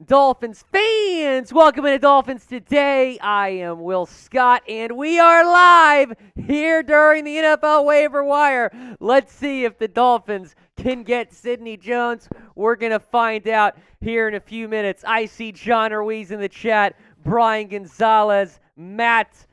Dolphins fans, welcome into Dolphins Today. I am Will Scott, and we are live here during the NFL waiver wire. Let's see if the Dolphins can get Sidney Jones. We're going to find out here in a few minutes. I see John Ruiz in the chat, Brian Gonzalez, Matt,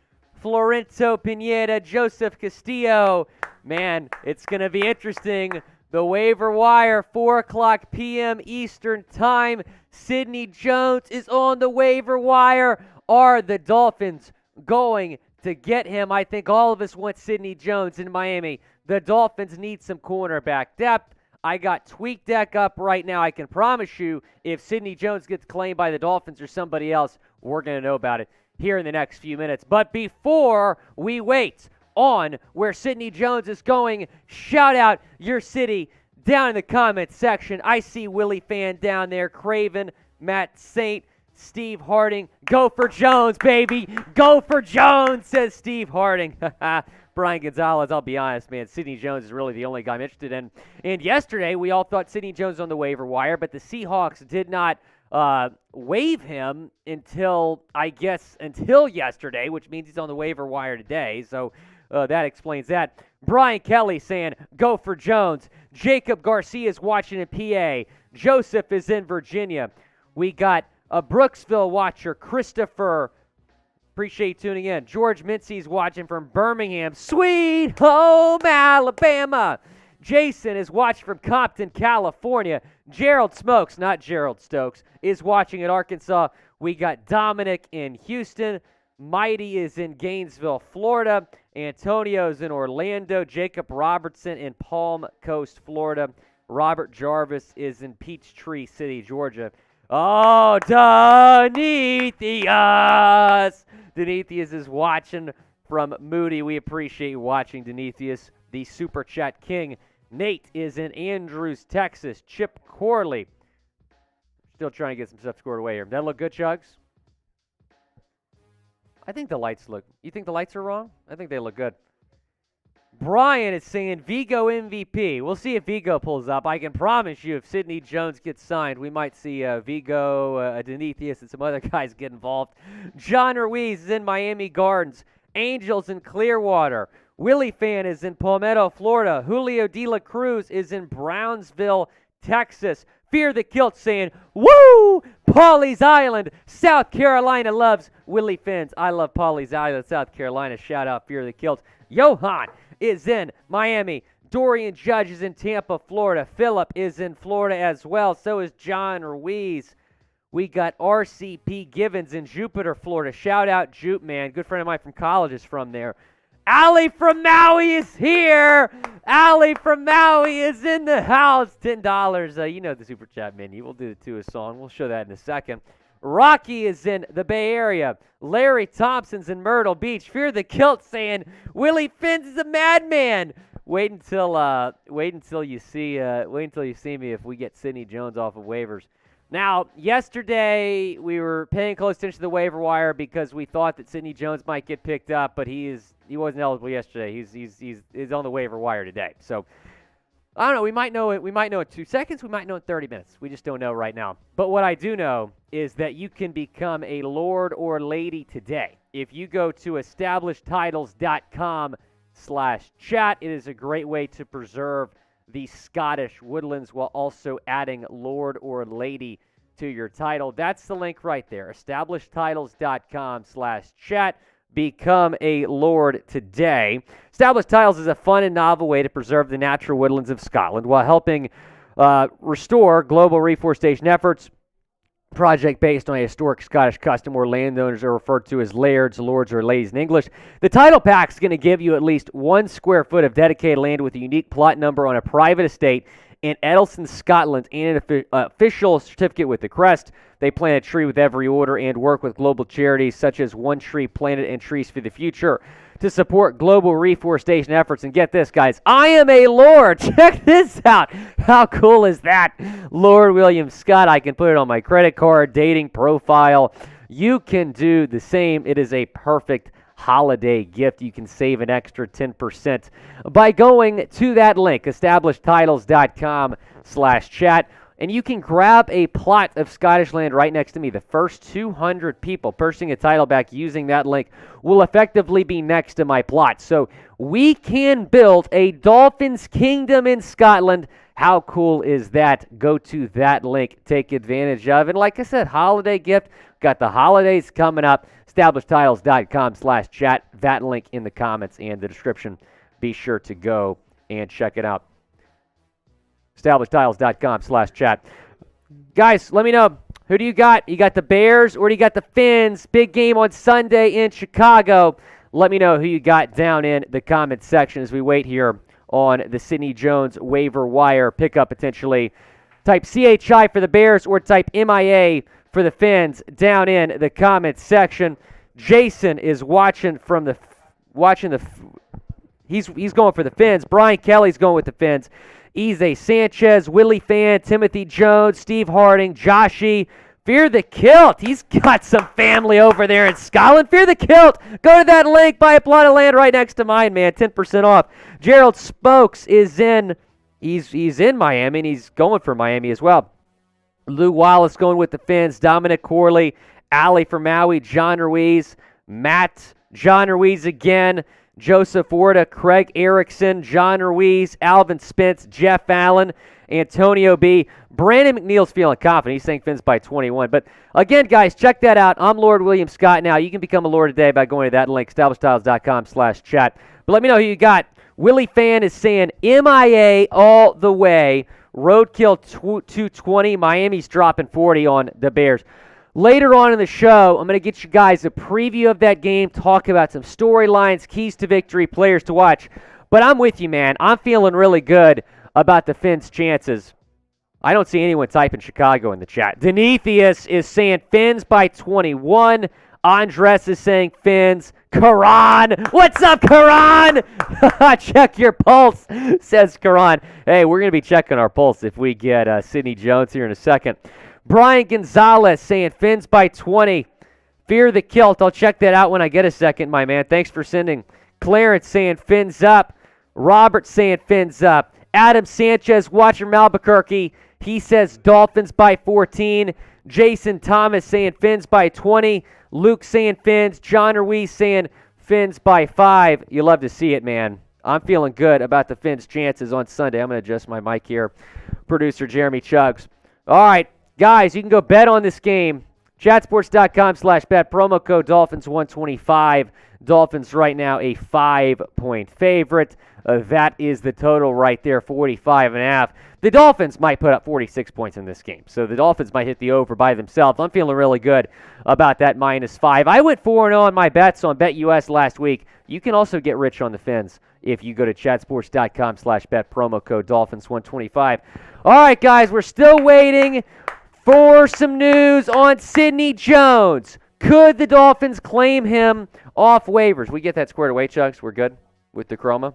Florento Pineda, Joseph Castillo. Man, it's going to be interesting. The waiver wire, 4 o'clock p.m. Eastern Time. Sidney Jones is on the waiver wire. Are the Dolphins going to get him? I think all of us want Sidney Jones in Miami. The Dolphins need some cornerback depth. I got Tweak Deck up right now. I can promise you if Sidney Jones gets claimed by the Dolphins or somebody else, we're going to know about it here in the next few minutes. But before we wait on where Sidney Jones is going, shout out your city down in the comments section. I see Willy fan down there, Craven, Matt Saint, Steve Harding. Go for Jones, baby. Go for Jones, says Steve Harding. Brian Gonzalez, I'll be honest, man, Sidney Jones is really the only guy I'm interested in. And yesterday, we all thought Sidney Jones was on the waiver wire, but the Seahawks did not waive him until yesterday, which means he's on the waiver wire today. So that explains that. Brian Kelly saying, go for Jones. Jacob Garcia is watching in PA. Joseph is in Virginia. We got a Brooksville watcher, Christopher. Appreciate you tuning in. George Mincy's watching from Birmingham. Sweet home Alabama. Jason is watching from Compton, California. Gerald Smokes, not Gerald Stokes, is watching in Arkansas. We got Dominic in Houston. Mighty is in Gainesville, Florida. Antonio's in Orlando. Jacob Robertson in Palm Coast, Florida. Robert Jarvis is in Peachtree City, Georgia. Oh, Deneathius! Deneathius is watching from Moody. We appreciate you watching, Deneathius, the Super Chat King. Nate is in Andrews, Texas. Chip Corley. Still trying to get some stuff scored away here. That look good, Chugs? I think the lights look... You think the lights are wrong? I think they look good. Brian is saying Vigo MVP. We'll see if Vigo pulls up. I can promise you if Sidney Jones gets signed, we might see Vigo, Deneathius, and some other guys get involved. John Ruiz is in Miami Gardens. Angels in Clearwater. Willy fan is in Palmetto, Florida. Julio De La Cruz is in Brownsville, Texas. Fear the Kilt saying, woo! Pawleys Island, South Carolina loves Willy Fins. I love Pawleys Island, South Carolina. Shout out Fear the Kilt. Johan is in Miami. Dorian Judge is in Tampa, Florida. Philip is in Florida as well. So is John Ruiz. We got RCP Givens in Jupiter, Florida. Shout out Jupe, man. Good friend of mine from college is from there. Allie from Maui is here. Allie from Maui is in the house. $10. You know the Super Chat menu. We'll do the two a song. We'll show that in a second. Rocky is in the Bay Area. Larry Thompson's in Myrtle Beach. Fear the Kilt saying Willy Fins is a madman. Wait until you see me if we get Sidney Jones off of waivers. Now, yesterday we were paying close attention to the waiver wire because we thought that Sidney Jones might get picked up, but he wasn't eligible yesterday. He's on the waiver wire today. So I don't know. We might know it. We might know in 2 seconds. We might know in 30 minutes. We just don't know right now. But what I do know is that you can become a lord or lady today. If you go to establishedtitles.com/chat, it is a great way to preserve the Scottish woodlands while also adding lord or lady to your title. That's the link right there. Establishedtitles.com/chat. Become a lord today. Established Titles is a fun and novel way to preserve the natural woodlands of Scotland while helping restore global reforestation efforts. Project based on a historic Scottish custom where landowners are referred to as lairds, lords, or ladies in English. The title pack is going to give you at least 1 square foot of dedicated land with a unique plot number on a private estate in Eddleston, Scotland, and an official certificate with the crest. They plant a tree with every order and work with global charities such as One Tree Planted and Trees for the Future to support global reforestation efforts. And get this, guys, I am a lord. Check this out. How cool is that? Lord William Scott. I can put it on my credit card, dating profile. You can do the same. It is a perfect holiday gift. You can save an extra 10% by going to that link, establishedtitles.com/chat. and you can grab a plot of Scottish land right next to me. The first 200 people purchasing a title back using that link will effectively be next to my plot. So we can build a Dolphins kingdom in Scotland. How cool is that? Go to that link. Take advantage of it. And like I said, holiday gift. Got the holidays coming up. EstablishedTitles.com/chat. That link in the comments and the description. Be sure to go and check it out. EstablishedTitles.com/chat. Guys, let me know. Who do you got? You got the Bears or do you got the Fins? Big game on Sunday in Chicago. Let me know who you got down in the comment section as we wait here on the Sidney Jones waiver wire pickup potentially. Type CHI for the Bears or type MIA for the Fins down in the comment section. Jason is watching the he's going for the Fins. Brian Kelly's going with the Fins. Ize Sanchez, Willy Fan, Timothy Jones, Steve Harding, Joshy. Fear the Kilt. He's got some family over there in Scotland. Fear the Kilt. Go to that link. Buy a plot of land right next to mine, man. 10% off. Gerald Spokes is in. He's in Miami, and he's going for Miami as well. Lou Wallace going with the Fins. Dominic Corley. Ali from Maui. John Ruiz. Matt. John Ruiz again. Joseph Warda. Craig Erickson. John Ruiz. Alvin Spence. Jeff Allen. Antonio B. Brandon McNeil's feeling confident. He's saying Fins by 21. But again, guys, check that out. I'm Lord William Scott now. You can become a Lord today by going to that link, EstablishedTitles.com/chat. But let me know who you got. Willie Fan is saying MIA all the way. Roadkill 220. Miami's dropping 40 on the Bears. Later on in the show, I'm going to get you guys a preview of that game, talk about some storylines, keys to victory, players to watch. But I'm with you, man. I'm feeling really good about the Fins' chances. I don't see anyone typing Chicago in the chat. Denetheus is saying Fins by 21. Andres is saying Fins. Karan, what's up, Karan? Check your pulse, says Karan. Hey, we're going to be checking our pulse if we get Sidney Jones here in a second. Brian Gonzalez saying Fins by 20. Fear the Kilt. I'll check that out when I get a second, my man. Thanks for sending. Clarence saying Fins up. Robert saying Fins up. Adam Sanchez, watching from Albuquerque. He says Dolphins by 14. Jason Thomas saying Fins by 20. Luke saying Fins. John Ruiz saying Fins by 5. You love to see it, man. I'm feeling good about the Fins' chances on Sunday. I'm going to adjust my mic here. Producer Jeremy Chugs. All right, guys, you can go bet on this game. Chatsports.com/bet. Promo code Dolphins125. Dolphins right now a 5-point favorite. That is the total right there, 45.5. The Dolphins might put up 46 points in this game, so the Dolphins might hit the over by themselves. I'm feeling really good about that -5. I went 4-0 on my bets on BetUS last week. You can also get rich on the Fins if you go to chatsports.com/bet, promo code Dolphins125. All right, guys, we're still waiting for some news on Sidney Jones. Could the Dolphins claim him off waivers? We get that squared away, Chugs? We're good with the chroma?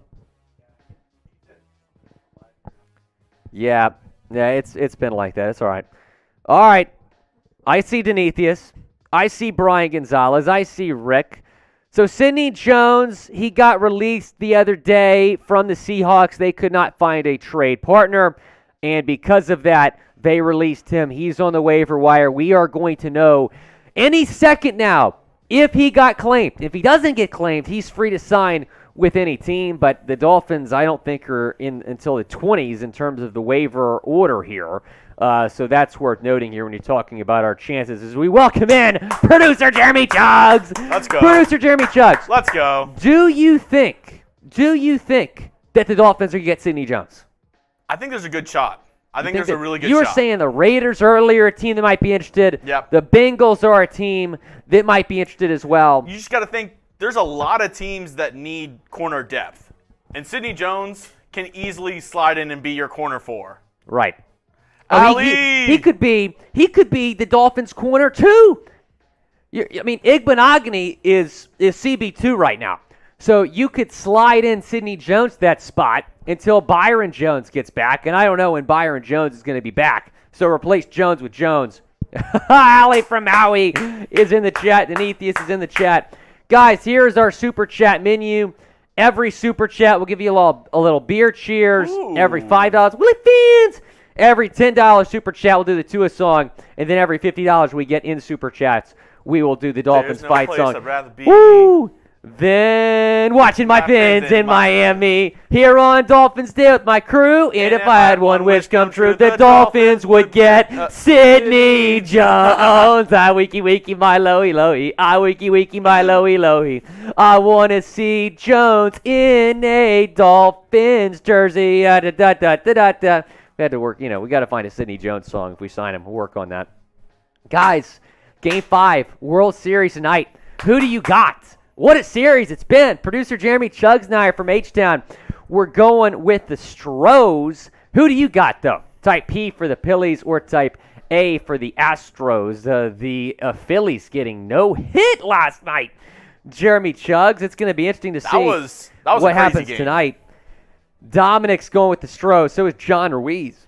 Yeah, it's been like that. It's all right. All right. I see Denetheus. I see Brian Gonzalez. I see Rick. So Sidney Jones, he got released the other day from the Seahawks. They could not find a trade partner, and because of that, they released him. He's on the waiver wire. We are going to know any second now if he got claimed. If he doesn't get claimed, he's free to sign with any team, but the Dolphins, I don't think, are in until the 20s in terms of the waiver order here. So that's worth noting here when you're talking about our chances as we welcome in producer Jeremy Chugs. Let's go. Producer Jeremy Chugs. Let's go. Do you think that the Dolphins are going to get Sidney Jones? I think there's a good shot. I think there's a really good shot. You were saying the Raiders earlier, a team that might be interested. Yep. The Bengals are a team that might be interested as well. You just got to think there's a lot of teams that need corner depth. And Sidney Jones can easily slide in and be your corner 4. Right. He could be the Dolphins' corner too. I mean, Igbenogany is CB2 right now. So you could slide in Sidney Jones to that spot until Byron Jones gets back. And I don't know when Byron Jones is going to be back. So replace Jones with Jones. Ali from Maui is in the chat. Denetheus is in the chat. Guys, here's our Super Chat menu. Every Super Chat will give you a little beer cheers. Ooh. Every $5. Willie Fins! Every $10 super chat, we'll do the Tua song, and then every $50 we get in super chats, we will do the Dolphins There's no fight place song. I'd rather be. Woo! Then watching my Fins in Miami, here on Dolphins Day with my crew. And if I had one wish come true, the Dolphins would get Sidney Jones. I wiki wiki my lowy lowy. I wiki wiki my lowy lowy. I want to see Jones in a Dolphins jersey. Da, da, da, da, da, da. We had to work, we got to find a Sidney Jones song if we sign him. We'll work on that. Guys, Game 5, World Series tonight. Who do you got? What a series it's been. Producer Jeremy Chugs and I are from H-Town. We're going with the Stros. Who do you got, though? Type P for the Phillies or type A for the Astros. The Phillies getting no hit last night. Jeremy Chugs, it's going to be interesting to see that was what a crazy happens game tonight. Dominic's going with the Stros. So is John Ruiz.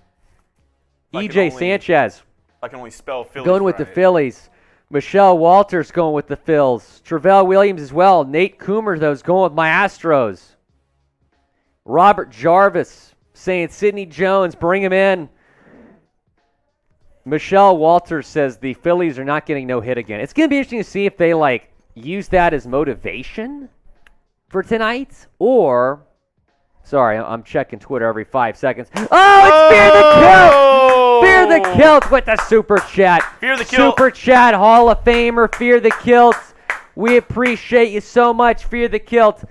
EJ Sanchez. I can only spell Phillies going with right. the Phillies. Michelle Walters going with the Phils. Travell Williams as well. Nate Coomer, though, is going with my Astros. Robert Jarvis saying Sidney Jones, bring him in. Michelle Walters says the Phillies are not getting no hit again. It's going to be interesting to see if they, use that as motivation for tonight or... Sorry, I'm checking Twitter every 5 seconds. Oh, it's Fear the Kilt! Fear the Kilt with the Super Chat. Fear the Kilt. Super Chat Hall of Famer, Fear the Kilt. We appreciate you so much, Fear the Kilt.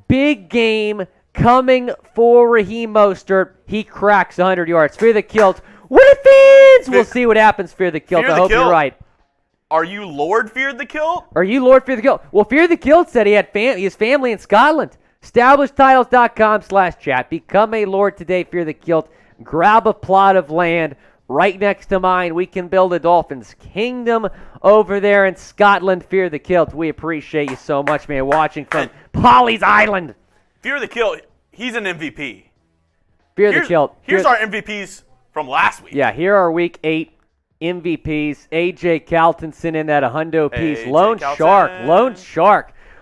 Big game coming for Raheem Mostert. He cracks 100 yards. Fear the Kilt. What it is! We'll see what happens, Fear the Kilt. I hope you're right. Are you Lord Fear the Kilt? Are you Lord Fear the Kilt? Well, Fear the Kilt said he had his family in Scotland. EstablishedTitles.com/chat. Become a Lord today, Fear the Kilt. Grab a plot of land right next to mine. We can build a Dolphins kingdom over there in Scotland, Fear the Kilt. We appreciate you so much, man, watching from Polly's Island. Fear the Kilt, he's an MVP. Fear the Kilt. Here's our MVPs from last week. Yeah, here are Week 8 MVPs. A.J. Caltonson in that a hundo piece. Lone Shark.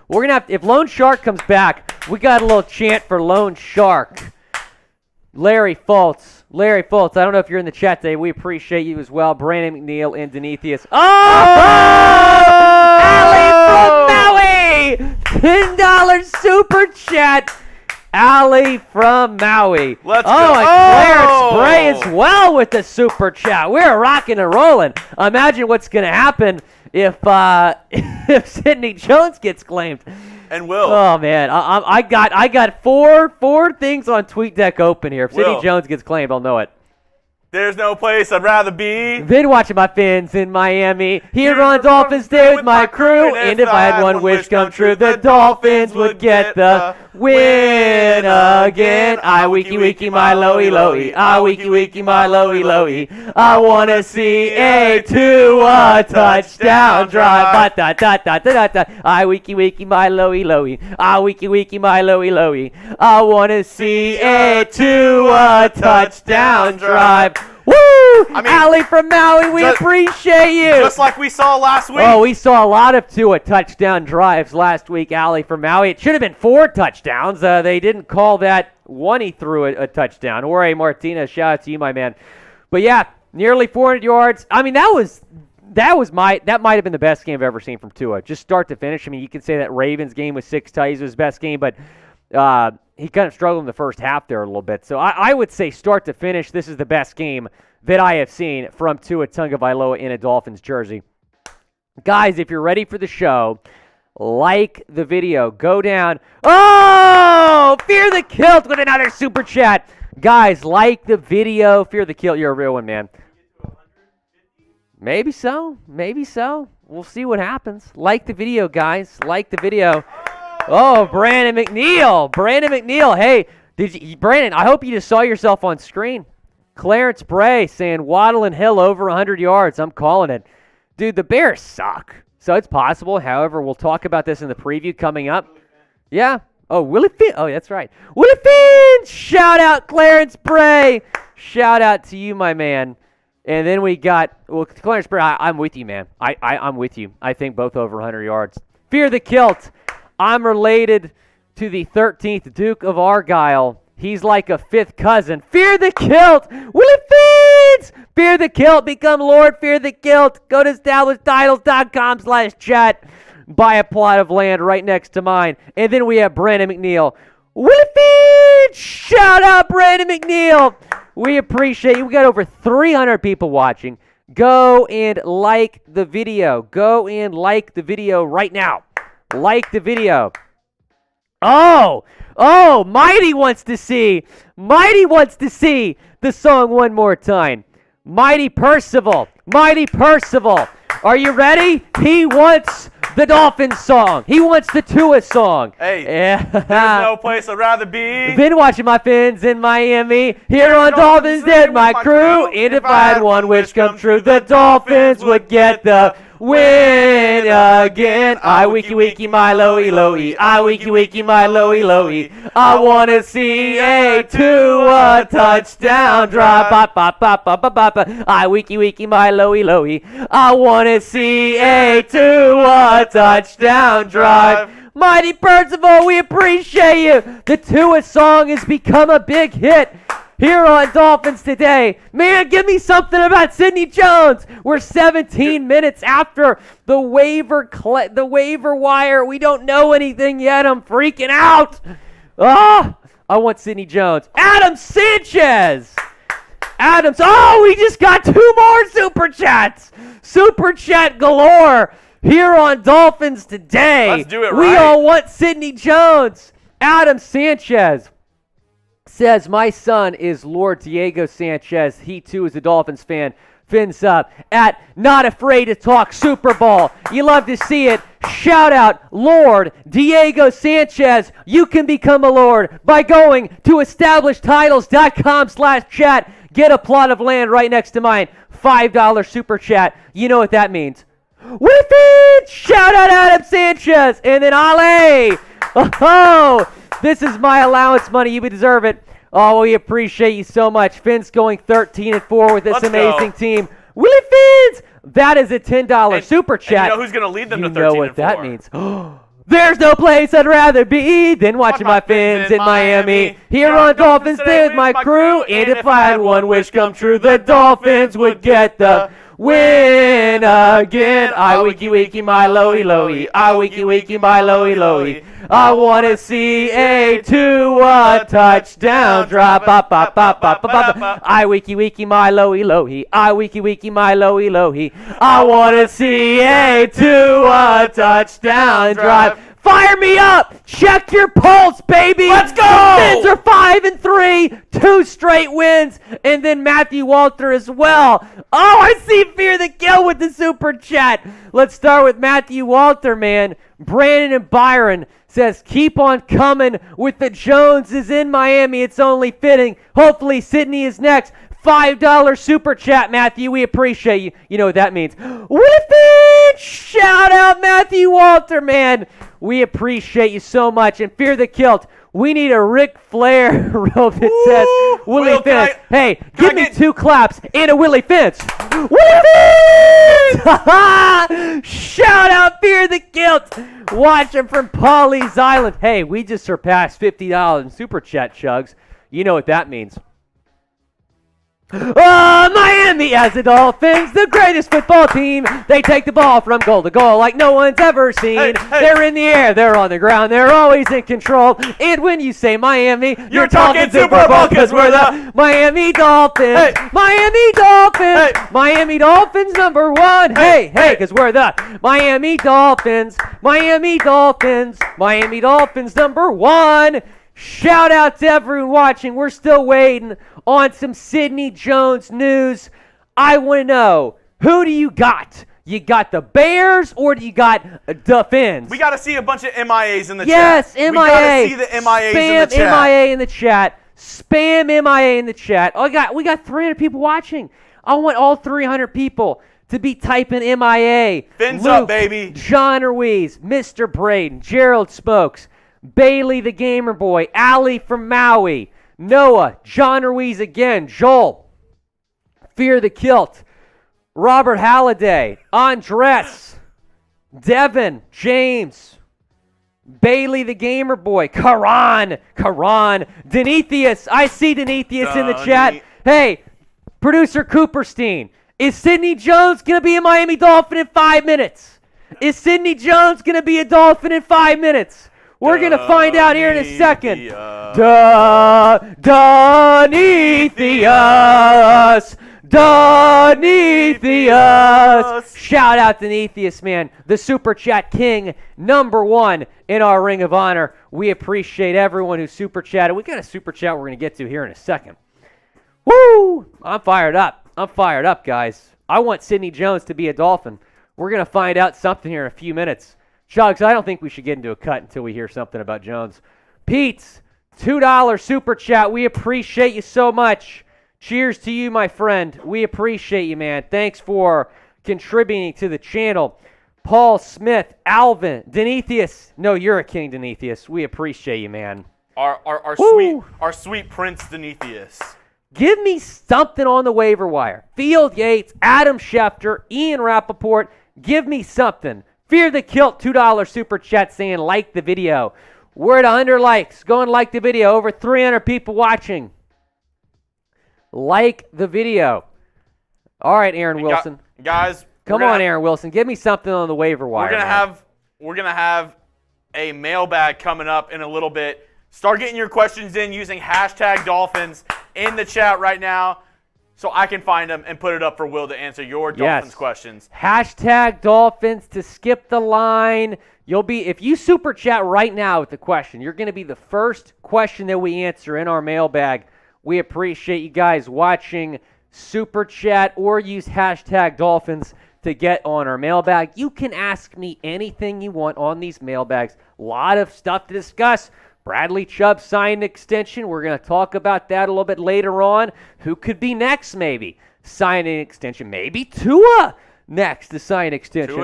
We're going to have, if Lone Shark comes back, we got a little chant for Lone Shark. Larry Fultz. I don't know if you're in the chat today. We appreciate you as well. Brandon McNeil and Denetheus. Ali from Maui! $10 super chat. Ali from Maui. Let's go. And Clarence Bray as well with the super chat. We're rocking and rolling. Imagine what's going to happen if Sidney Jones gets claimed. And Will. Oh man, I got four things on TweetDeck open here. If Sidney Jones gets claimed, I'll know it. There's no place I'd rather be. Been watching my Fins in Miami. Here on Dolphins Day with my crew. And if I had one wish come true, the Dolphins would get the win again. I wiki wiki my lowy lowy. I wiki wiki my lowy lowy. I want to see a Tua touchdown drive. Da, da, da, da, da. I wiki wiki my lowy lowy. I wiki wiki my lowy lowy. I want to see a Tua touchdown drive. Woo! Ali from Maui, we appreciate you. Just like we saw last week. Oh, we saw a lot of Tua touchdown drives last week, Ali from Maui. It should have been 4 touchdowns. They didn't call that one he threw a touchdown. Jorge Martinez, shout out to you, my man. But yeah, nearly 400 yards. I mean, that might have been the best game I've ever seen from Tua. Just start to finish. I mean, you can say that Ravens game with 6 ties was his best game, but he kind of struggled in the first half there a little bit. So I would say start to finish, this is the best game that I have seen from Tua Tagovailoa in a Dolphins jersey. Guys, if you're ready for the show, like the video. Go down. Oh! Fear the Kilt with another super chat. Guys, like the video. Fear the Kilt, you're a real one, man. Maybe so. We'll see what happens. Like the video, guys. Like the video. Oh, Brandon McNeil. Hey, Brandon, I hope you just saw yourself on screen. Clarence Bray saying Waddle and Hill over 100 yards. I'm calling it. Dude, the Bears suck. So it's possible. However, we'll talk about this in the preview coming up. Yeah. Oh, Willy Finn. Oh, that's right. Willy Finn. Shout out Clarence Bray. Shout out to you, my man. And then we got, Clarence Bray, I'm with you, man. I'm with you. I think both over 100 yards. Fear the Kilt. I'm related to the 13th Duke of Argyle. He's like a 5th cousin. Fear the Kilt. Willy Finn. Fins! Fear the Kilt. Become Lord Fear the Kilt. Go to establishedtitles.com/chat. Buy a plot of land right next to mine. And then we have Brandon McNeil. Willy Fins! Shout out Brandon McNeil. We appreciate you. We got over 300 people watching. Go and like the video. Go and like the video right now. Like the video. Oh, Mighty wants to see the song one more time. Mighty Percival. Are you ready? He wants the Dolphins song. He wants the Tua song. Hey, there's no place I'd rather be. Been watching my Fins in Miami. Here on Dolphins Today, my crew. And if I had one wish come true, the Dolphins would get the win again. I wiki wiki my loey loey. I wiki wiki my loey loey. I want to see a Tua touchdown drive. I wiki wiki my loey loey. I want to see a Tua touchdown drive. Mighty Percival, we appreciate you. The Tua song has become a big hit here on Dolphins Today. Man, give me something about Sidney Jones. We're 17 minutes after the waiver wire. We don't know anything yet. I'm freaking out. I want Sidney Jones. Adam Sanchez. We just got 2 more Super Chats. Super Chat galore here on Dolphins Today. Let's do it right. We all want Sidney Jones. Adam Sanchez says, my son is Lord Diego Sanchez. He too is a Dolphins fan. Fins up at Not Afraid to Talk Super Bowl. You love to see it. Shout out Lord Diego Sanchez. You can become a Lord by going to establishedtitles.com/chat. Get a plot of land right next to mine. $5 super chat. You know what that means. With it! Shout out Adam Sanchez. And then Ale. Oh, this is my allowance money. You deserve it. Oh, we appreciate you so much. Fins going 13-4 with this amazing team. Willy Fins! That is a $10 super chat. And you know who's going to lead them to 13-4? You know what that means. There's no place I'd rather be than watching my Fins in Miami. Here on Dolphins Today with my crew. And if I had one wish come true, the Dolphins would get the win again. I wiki wiki my loey loey. I wiki wiki my loey loey. I want to see a Tua touchdown drive. I wiki wiki my loey loey. I wiki wiki my loey loey. I want to see a Tua touchdown drive. Fire me up! Check your pulse, baby! Let's go! The Fins are 5-3, 2 straight wins, and then Matthew Walter as well. Oh, I see Fear the Kill with the super chat. Let's start with Matthew Walter, man. Brandon and Byron says, keep on coming with the Joneses in Miami. It's only fitting. Hopefully Sydney is next. $5 super chat, Matthew. We appreciate you. You know what that means. With it! Shout out Matthew Walter, man. We appreciate you so much. And Fear the Kilt, we need a Ric Flair robe that says Willy Fins. Hey, give me 2 claps and a Willy Fins. Willy Fins! Shout out Fear the Kilt. Watching from Pawleys Island. Hey, we just surpassed $50 in super chat, Chugs. You know what that means. Miami as the Dolphins, the greatest football team. They take the ball from goal to goal like no one's ever seen. They're in the air, they're on the ground, they're always in control. And when you say Miami, you're talking Super Bowl because we're the Miami Dolphins. Miami Dolphins. Miami Dolphins number 1. Hey, because we're the Miami Dolphins. Miami Dolphins. Miami Dolphins number 1. Shout out to everyone watching. We're still waiting on some Sidney Jones news. I want to know, who do you got? You got the Bears or do you got the Fins? We got to see a bunch of MIAs in the chat. Yes, MIA. We got to see the MIAs in the chat. Spam MIA in the chat. Spam MIA in the chat. Oh, we got 300 people watching. I want all 300 people to be typing MIA. Fins Luke, up, baby. John Ruiz, Mr. Braden, Gerald Smokes, Bailey the Gamer Boy, Ali from Maui, Noah, John Ruiz again, Joel, Fear the Kilt, Robert Halliday, Andres, Devin, James, Bailey the Gamer Boy, Karan, Denetheus. I see Denetheus in the chat. Hey, Producer Cooperstein, is Sidney Jones going to be a Miami Dolphin in 5 minutes? Is Sidney Jones going to be a Dolphin in 5 minutes? We're going to find out here in a second. Denetheus. Denetheus. Shout out to Denetheus, man. The Super Chat King, #1 in our Ring of Honor. We appreciate everyone who Super Chatted. We got a Super Chat we're going to get to here in a second. Woo! I'm fired up. I'm fired up, guys. I want Sidney Jones to be a Dolphin. We're going to find out something here in a few minutes. Chugs, I don't think we should get into a cut until we hear something about Jones. Pete's $2 Super Chat. We appreciate you so much. Cheers to you, my friend. We appreciate you, man. Thanks for contributing to the channel. Paul Smith, Alvin, Denetheus. No, you're a king, Denetheus. We appreciate you, man. Our sweet Prince Denetheus. Give me something on the waiver wire. Field Yates, Adam Schefter, Ian Rappaport. Give me something. Fear the Kilt, $2 Super Chat saying like the video. We're at 100 likes. Go and like the video. Over 300 people watching. Like the video. All right, Aaron Wilson. Guys, come on, Aaron Wilson. Give me something on the waiver wire. We're gonna have a mailbag coming up in a little bit. Start getting your questions in using #Dolphins in the chat right now, so I can find them and put it up for Will to answer your Dolphins questions. #Dolphins to skip the line. If you Super Chat right now with the question, you're going to be the first question that we answer in our mailbag. We appreciate you guys watching. Super Chat or use #Dolphins to get on our mailbag. You can ask me anything you want on these mailbags. A lot of stuff to discuss. Bradley Chubb signed an extension. We're going to talk about that a little bit later on. Who could be next, maybe? Sign an extension. Maybe Tua next to sign an extension.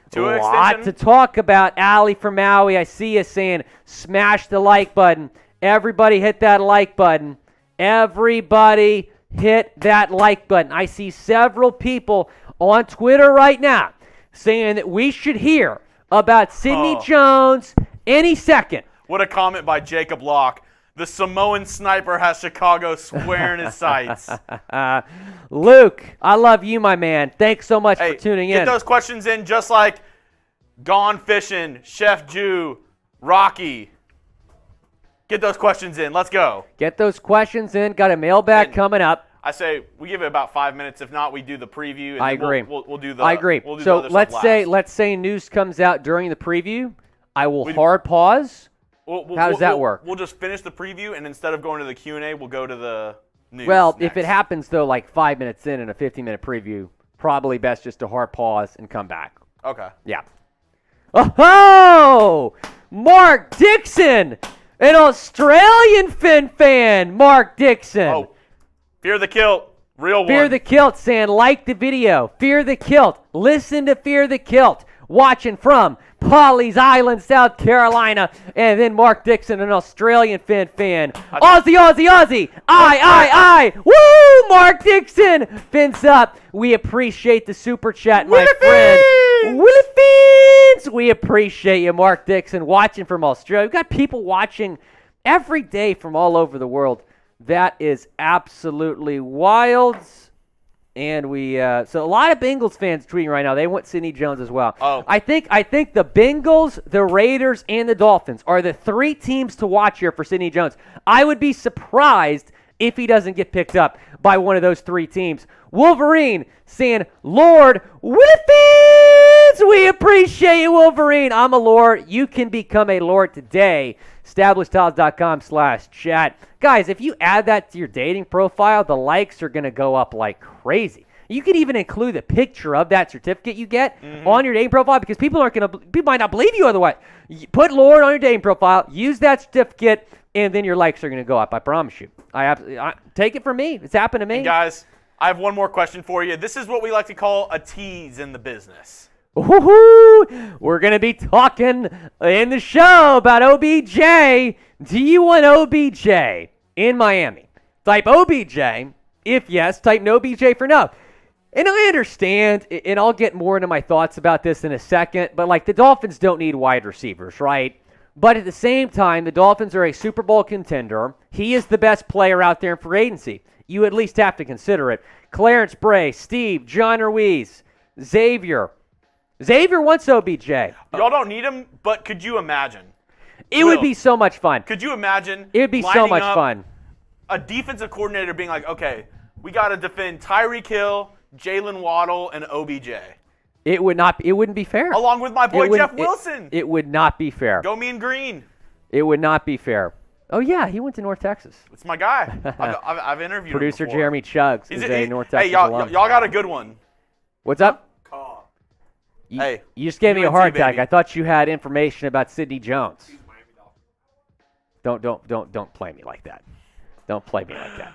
Tua a lot to talk about. Allie from Maui, I see you saying smash the like button. Everybody hit that like button. Everybody hit that like button. I see several people on Twitter right now saying that we should hear about Sidney Jones any second. What a comment by Jacob Locke. The Samoan sniper has Chicago square in his sights. Luke, I love you, my man. Thanks so much for tuning in. Get those questions in just like Gone Fishing, Chef Jew, Rocky. Get those questions in. Let's go. Get those questions in. Got a mailbag coming up. I say we give it about 5 minutes. If not, we do the preview. And I agree. We'll do the. I agree. We'll do so the other let's say news comes out during the preview. I will hard pause. How does that work? We'll just finish the preview, and instead of going to the Q&A, we'll go to the news. Well, next. if it happens, though, like 5 minutes in a 15-minute preview, probably best just to hard pause and come back. Okay. Yeah. Oh, Mark Dixon, an Australian Fin fan, Mark Dixon. Oh, Fear the Kilt, real one. Fear the Kilt saying like the video. Fear the Kilt. Listen to Fear the Kilt. Watching from Pawleys Island, South Carolina. And then Mark Dixon, an Australian fan. Aussie, Aussie, Aussie. Aye. Woo! Mark Dixon. Fins up. We appreciate the super chat, my friend. Willy Fins. We appreciate you, Mark Dixon, watching from Australia. We've got people watching every day from all over the world. That is absolutely wild. And so a lot of Bengals fans tweeting right now. They want Sidney Jones as well. Oh. I think the Bengals, the Raiders, and the Dolphins are the three teams to watch here for Sidney Jones. I would be surprised if he doesn't get picked up by one of those three teams. Wolverine saying, Lord Wilfins, we appreciate you, Wolverine. I'm a Lord. You can become a Lord today. EstablishedTiles.com/chat. Guys, if you add that to your dating profile, the likes are going to go up like crazy. You can even include the picture of that certificate you get on your dating profile because people might not believe you otherwise. Put Lord on your dating profile, use that certificate, and then your likes are going to go up. I promise you. I take it from me. It's happened to me. And guys, I have one more question for you. This is what we like to call a tease in the business. Woohoo! We're going to be talking in the show about OBJ. Do you want OBJ in Miami? Type OBJ if yes, type no BJ for no. And I understand, and I'll get more into my thoughts about this in a second, but like the Dolphins don't need wide receivers, right? But at the same time, the Dolphins are a Super Bowl contender. He is the best player out there in free agency. You at least have to consider it. Clarence Bray, Steve, John Ruiz, Xavier. Xavier wants OBJ. Y'all don't need him, but could you imagine? It would be so much fun. Could you imagine? It would be so much fun. A defensive coordinator being like, okay, we got to defend Tyreek Hill, Jalen Waddle, and OBJ. It wouldn't be fair. Along with my boy Jeff Wilson. It would not be fair. Go Mean Green. It would not be fair. Oh, yeah, he went to North Texas. It's my guy. I've interviewed Producer him before. Jeremy Chuggs is a North Texas alum. Y'all got a good one. What's up? Hey, you just gave me a heart attack. baby. I thought you had information about Sidney Jones. Don't play me like that. Don't play me like that.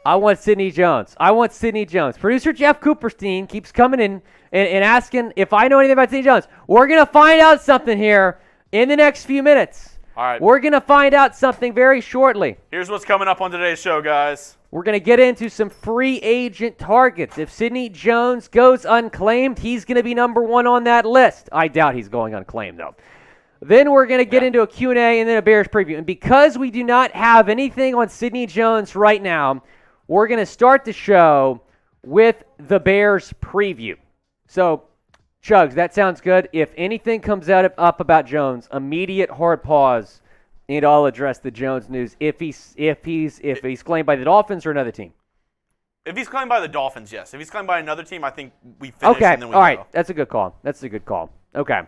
I want Sidney Jones. Producer Jeff Cooperstein keeps coming in and asking if I know anything about Sidney Jones. We're going to find out something here in the next few minutes. All right. We're going to find out something very shortly. Here's what's coming up on today's show, guys. We're going to get into some free agent targets. If Sidney Jones goes unclaimed, he's going to be number one on that list. I doubt he's going unclaimed, though. Then we're going to get into a Q&A and then a Bears preview. And because we do not have anything on Sidney Jones right now, we're going to start the show with the Bears preview. So, Chugs, that sounds good. If anything comes up about Jones, immediate hard pause, and I'll address the Jones news if he's claimed by the Dolphins or another team. If he's claimed by the Dolphins, yes. If he's claimed by another team, I think we finish Okay, and then we all right. go. That's a good call. Okay.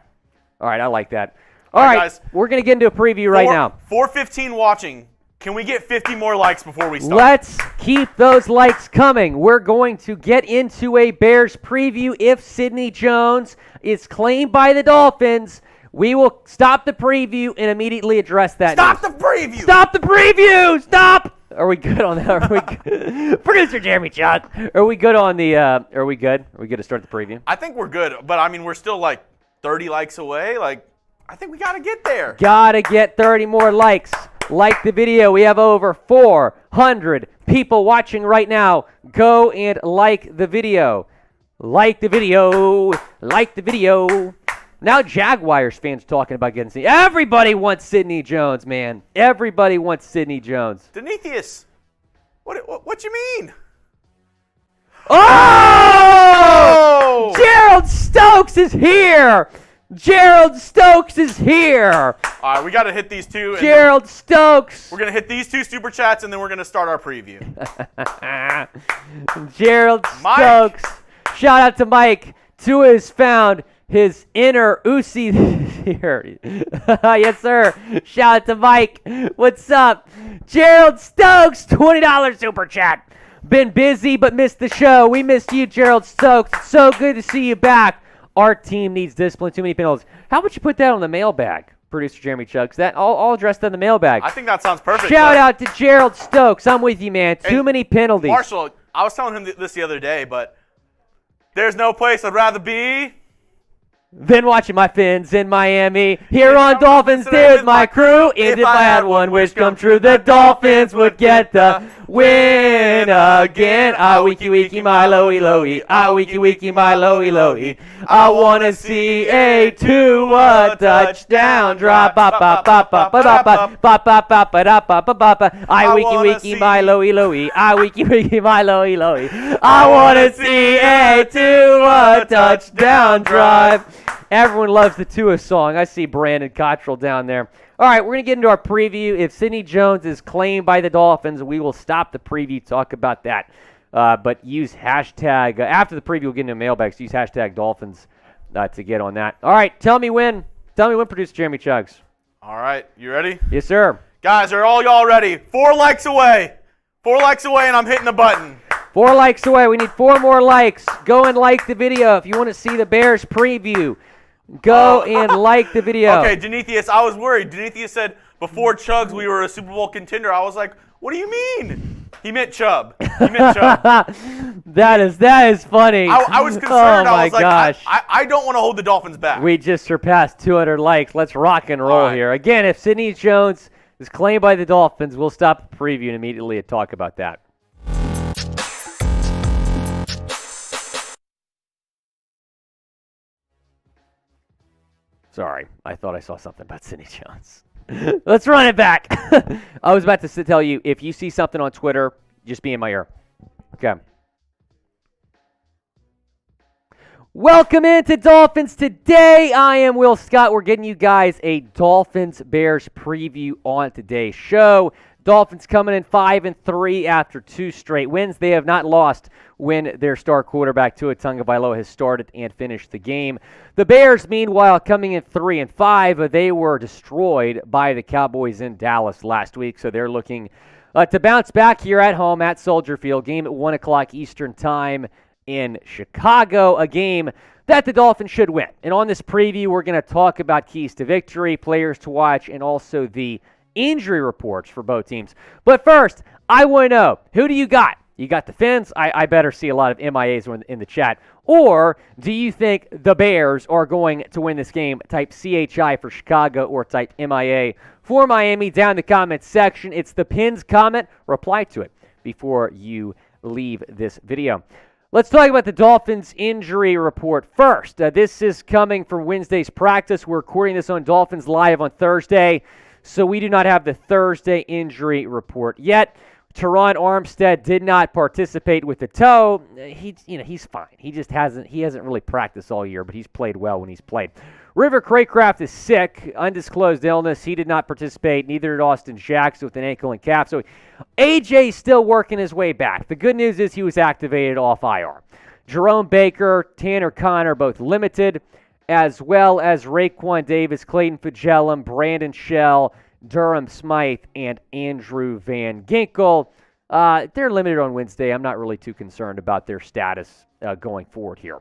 All right, I like that. All right, guys. We're going to get into a preview right now. 4:15 watching. Can we get 50 more likes before we start? Let's keep those likes coming. We're going to get into a Bears preview. If Sidney Jones is claimed by the Dolphins, we will stop the preview and immediately address that. Stop the preview! Stop the preview! Stop! Are we good on that? Are we good? Producer Jeremy Chott. Are we good on the, are we good? Are we good to start the preview? I think we're good, but I mean, we're still like 30 likes away. Like, I think we got to get there. Gotta get 30 more likes. Like the video. We have over 400 people watching right now. Go and like the video. Like the video. Like the video. Now Jaguars fans talking about getting Sidney. Everybody wants Sidney Jones, man. Everybody wants Sidney Jones. Demetrius, what you mean? Oh! Gerald Stokes is here. Gerald Stokes is here. All right, we got to hit these two. Gerald Stokes. We're going to hit these two super chats, and then we're going to start our preview. Gerald Mike. Stokes. Shout out to Mike. Tua has found his inner Uzi here. Yes, sir. Shout out to Mike. What's up? Gerald Stokes, $20 super chat. Been busy, but missed the show. We missed you, Gerald Stokes. It's so good to see you back. Our team needs discipline. Too many penalties. How about you put that on the mailbag, Producer Jeremy Chuggs? That all addressed on the mailbag. I think that sounds perfect. Shout out to Gerald Stokes. I'm with you, man. Too many penalties. Marshall, I was telling him this the other day, but there's no place I'd rather be Then watching my fins in Miami. Here on Dolphins Day with my crew. And if I had one wish come true, the Dolphins would get the win again. Ah, wiki wiki my lowy lowy. Ah, wiki wiki my lowy lowy. I want to see a Tua touchdown drop. Ba ba ba ba ba ba ba ba ba ba ba ba ba ba ba. I wiki wiki my lowy lowy. I wiki wiki my lowy lowy. I want to see a Tua touchdown drive. Everyone loves the Tua song. I see Brandon Cottrell down there. All right, we're going to get into our preview. If Sidney Jones is claimed by the Dolphins, we will stop the preview, talk about that. But use hashtag, after the preview, we'll get into mailbags. Use hashtag Dolphins to get on that. All right, tell me when, Producer Jeremy Chuggs. All right, you ready? Yes, sir. Guys, are all y'all ready? 4 likes away. 4 likes away, and I'm hitting the button. 4 likes away. We need 4 more likes. Go and like the video if you want to see the Bears preview. Go and like the video. Okay, Demetrius, I was worried. Demetrius said before Chuggs we were a Super Bowl contender. I was like, what do you mean? He meant Chubb. That is funny. I was concerned. Oh my gosh. I don't want to hold the Dolphins back. We just surpassed 200 likes. Let's rock and roll here. Again, if Sidney Jones is claimed by the Dolphins, we'll stop the preview and immediately talk about that. Sorry, I thought I saw something about Sidney Jones. Let's run it back. I was about to tell you, if you see something on Twitter, just be in my ear. Okay. Welcome into Dolphins Today. I am Will Scott. We're getting you guys a Dolphins-Bears preview on today's show. Dolphins coming in 5-3 after 2 straight wins. They have not lost when their star quarterback Tua Tagovailoa has started and finished the game. The Bears, meanwhile, coming in 3-5. They were destroyed by the Cowboys in Dallas last week, so they're looking to bounce back here at home at Soldier Field. Game at 1 o'clock Eastern Time in Chicago, a game that the Dolphins should win. And on this preview, we're going to talk about keys to victory, players to watch, and also the injury reports for both teams. But first, I want to know, who do you got? You got the Fins? I better see a lot of MIAs in the chat. Or do you think the Bears are going to win this game? Type CHI for Chicago or type MIA for Miami down in the comments section. It's the Pins comment. Reply to it before you leave this video. Let's talk about the Dolphins injury report first. This is coming from Wednesday's practice. We're recording this on Dolphins Live on Thursday, so we do not have the Thursday injury report yet. Teron Armstead did not participate with the toe. He's fine. He hasn't really practiced all year, but he's played well when he's played. River Craycraft is sick, undisclosed illness. He did not participate. Neither did Austin Jackson with an ankle and calf. So AJ's still working his way back. The good news is he was activated off IR. Jerome Baker, Tanner Connor, both limited, as well as Raekwon Davis, Clayton Fagellum, Brandon Shell, Durham Smythe, and Andrew Van Ginkel. They're limited on Wednesday. I'm not really too concerned about their status going forward here.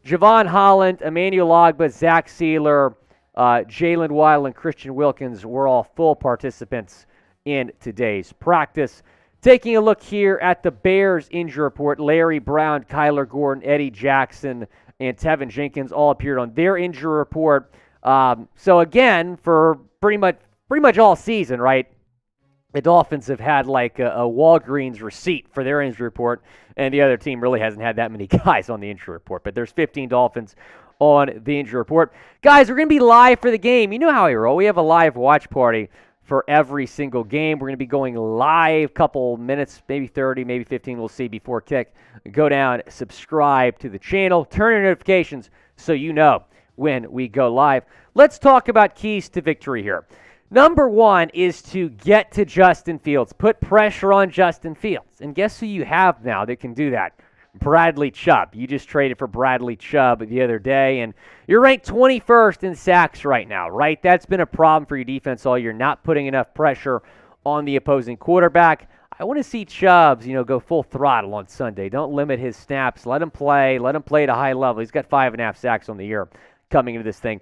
Javon Holland, Emmanuel Ogbah, Zach Sealer, Jalen Wild, and Christian Wilkins were all full participants in today's practice. Taking a look here at the Bears injury report, Larry Brown, Kyler Gordon, Eddie Jackson, and Tevin Jenkins all appeared on their injury report. So again, for pretty much all season, right, the Dolphins have had like a Walgreens receipt for their injury report, and the other team really hasn't had that many guys on the injury report. But there's 15 Dolphins on the injury report. Guys, we're going to be live for the game. You know how we roll. We have a live watch party for every single game. We're going to be going live couple minutes, maybe 30, maybe 15, we'll see before kick. Go down, subscribe to the channel, turn on notifications so you know when we go live. Let's talk about keys to victory here. Number one is to get to Justin Fields. Put pressure on Justin Fields. And guess who you have now that can do that? Bradley Chubb. You just traded for Bradley Chubb the other day, and you're ranked 21st in sacks right now, right? That's been a problem for your defense all year, not putting enough pressure on the opposing quarterback. I want to see Chubbs, go full throttle on Sunday. Don't limit his snaps. Let him play. Let him play at a high level. He's got 5.5 sacks on the year coming into this thing.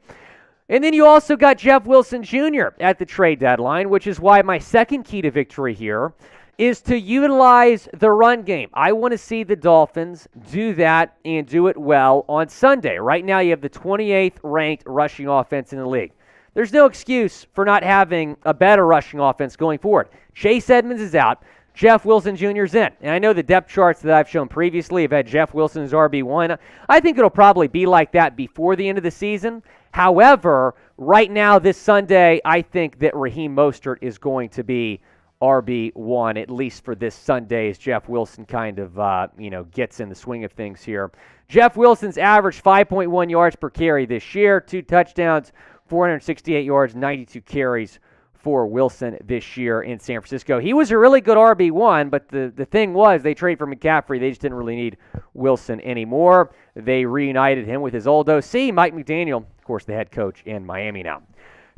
And then you also got Jeff Wilson Jr. at the trade deadline, which is why my second key to victory here is to utilize the run game. I want to see the Dolphins do that and do it well on Sunday. Right now you have the 28th ranked rushing offense in the league. There's no excuse for not having a better rushing offense going forward. Chase Edmonds is out. Jeff Wilson Jr. is in. And I know the depth charts that I've shown previously have had Jeff Wilson as RB1. I think it'll probably be like that before the end of the season. However, right now this Sunday, I think that Raheem Mostert is going to be RB1, at least for this Sunday, as Jeff Wilson kind of, gets in the swing of things here. Jeff Wilson's averaged 5.1 yards per carry this year, 2 touchdowns, 468 yards, 92 carries for Wilson this year in San Francisco. He was a really good RB1, but the thing was they traded for McCaffrey. They just didn't really need Wilson anymore. They reunited him with his old OC, Mike McDaniel, of course, the head coach in Miami now.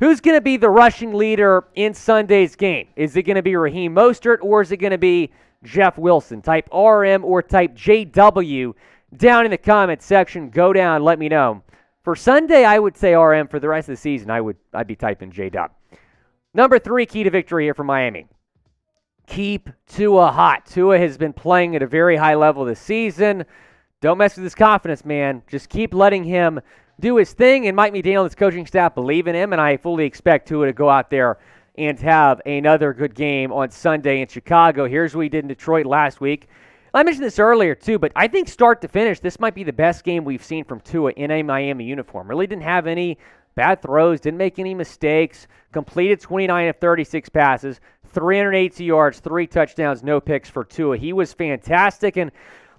Who's going to be the rushing leader in Sunday's game? Is it going to be Raheem Mostert or is it going to be Jeff Wilson? Type RM or type JW down in the comments section. Go down, let me know. For Sunday, I would say RM. For the rest of the season, I'd be typing JW. Number 3 key to victory here for Miami. Keep Tua hot. Tua has been playing at a very high level this season. Don't mess with his confidence, man. Just keep letting him do his thing, and Mike McDaniel and his coaching staff believe in him, and I fully expect Tua to go out there and have another good game on Sunday in Chicago. Here's what he did in Detroit last week. I mentioned this earlier, too, but I think start to finish, this might be the best game we've seen from Tua in a Miami uniform. Really didn't have any bad throws, didn't make any mistakes, completed 29 of 36 passes, 380 yards, 3 touchdowns, no picks for Tua. He was fantastic, and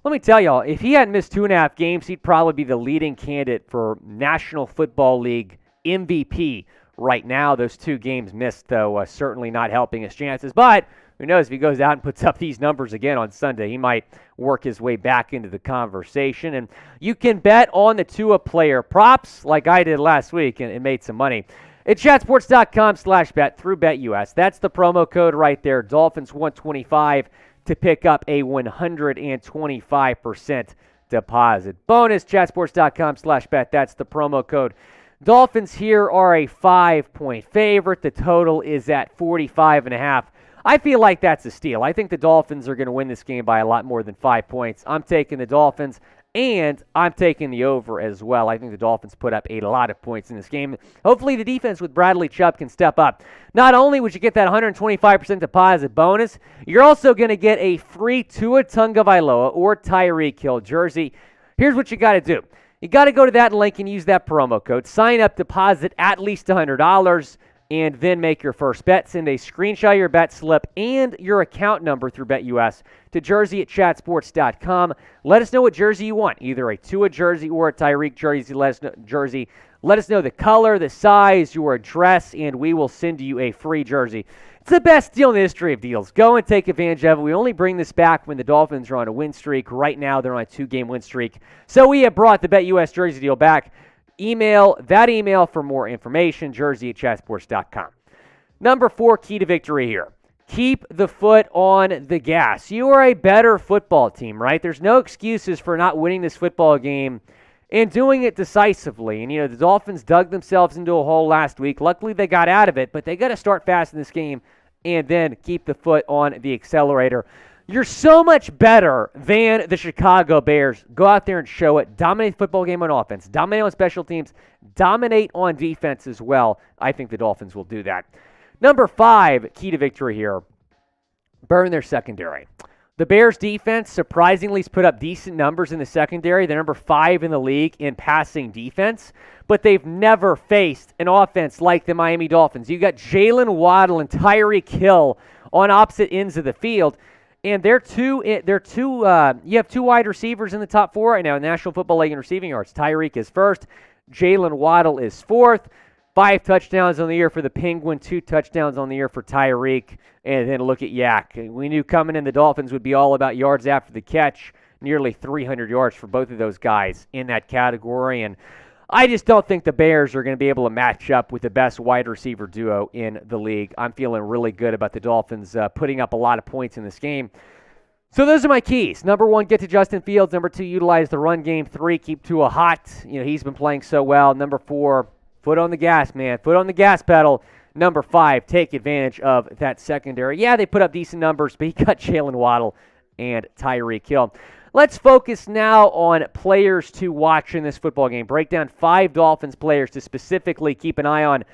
let me tell y'all, if he hadn't missed 2.5 games, he'd probably be the leading candidate for National Football League MVP right now. Those 2 games missed, though, certainly not helping his chances. But who knows, if he goes out and puts up these numbers again on Sunday, he might work his way back into the conversation. And you can bet on the Tua player props like I did last week and made some money. It's chatsports.com/bet through BetUS. That's the promo code right there, Dolphins125, to pick up a 125% deposit. Bonus, chatsports.com/bet. That's the promo code. Dolphins here are a 5-point favorite. The total is at 45.5. I feel like that's a steal. I think the Dolphins are going to win this game by a lot more than 5 points. I'm taking the Dolphins, and I'm taking the over as well. I think the Dolphins put up a lot of points in this game. Hopefully the defense with Bradley Chubb can step up. Not only would you get that 125% deposit bonus, you're also going to get a free Tua Tagovailoa or Tyreek Hill jersey. Here's what you got to do. You got to go to that link and use that promo code. Sign up, deposit at least $100, and then make your first bet. Send a screenshot of your bet slip and your account number through BetUS to jersey@chatsports.com. Let us know what jersey you want, either a Tua jersey or a Tyreek jersey. Let us know the color, the size, your address, and we will send you a free jersey. It's the best deal in the history of deals. Go and take advantage of it. We only bring this back when the Dolphins are on a win streak. Right now, they're on a 2-game win streak. So we have brought the BetUS jersey deal back. Email for more information, jersey@chatsports.com. Number 4, key to victory here. Keep the foot on the gas. You are a better football team, right? There's no excuses for not winning this football game and doing it decisively. And, the Dolphins dug themselves into a hole last week. Luckily, they got out of it, but they got to start fast in this game and then keep the foot on the accelerator. You're so much better than the Chicago Bears. Go out there and show it. Dominate the football game on offense. Dominate on special teams. Dominate on defense as well. I think the Dolphins will do that. Number 5, key to victory here. Burn their secondary. The Bears defense surprisingly has put up decent numbers in the secondary. They're number 5 in the league in passing defense, but they've never faced an offense like the Miami Dolphins. You got Jalen Waddle and Tyreek Hill on opposite ends of the field. And you have 2 wide receivers in the top 4 right now in the National Football League in receiving yards. Tyreek is first. Jalen Waddle is 4th. 5 touchdowns on the year for the Penguin, 2 touchdowns on the year for Tyreek. And then look at Yak. We knew coming in the Dolphins would be all about yards after the catch. Nearly 300 yards for both of those guys in that category. And I just don't think the Bears are going to be able to match up with the best wide receiver duo in the league. I'm feeling really good about the Dolphins putting up a lot of points in this game. So those are my keys. Number 1, get to Justin Fields. Number 2, utilize the run game. 3, keep Tua hot. He's been playing so well. Number 4, foot on the gas, man. Foot on the gas pedal. Number 5, take advantage of that secondary. Yeah, they put up decent numbers, but he got Jalen Waddle and Tyreek Hill. Let's focus now on players to watch in this football game. Break down 5 Dolphins players to specifically keep an eye on.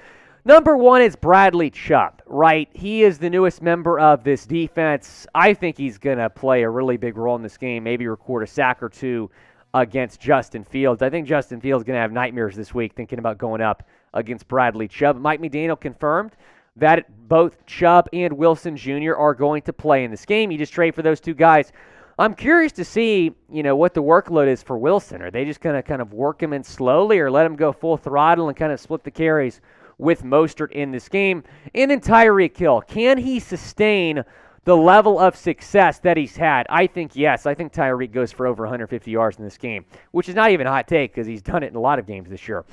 Number 1 is Bradley Chubb, right? He is the newest member of this defense. I think he's going to play a really big role in this game, maybe record a sack or 2 against Justin Fields. I think Justin Fields is going to have nightmares this week thinking about going up against Bradley Chubb. Mike McDaniel confirmed that both Chubb and Wilson Jr. are going to play in this game. You just trade for those 2 guys. I'm curious to see, what the workload is for Wilson. Are they just going to kind of work him in slowly or let him go full throttle and kind of split the carries with Mostert in this game? And then Tyreek Hill, can he sustain the level of success that he's had? I think yes. I think Tyreek goes for over 150 yards in this game, which is not even a hot take because he's done it in a lot of games this year.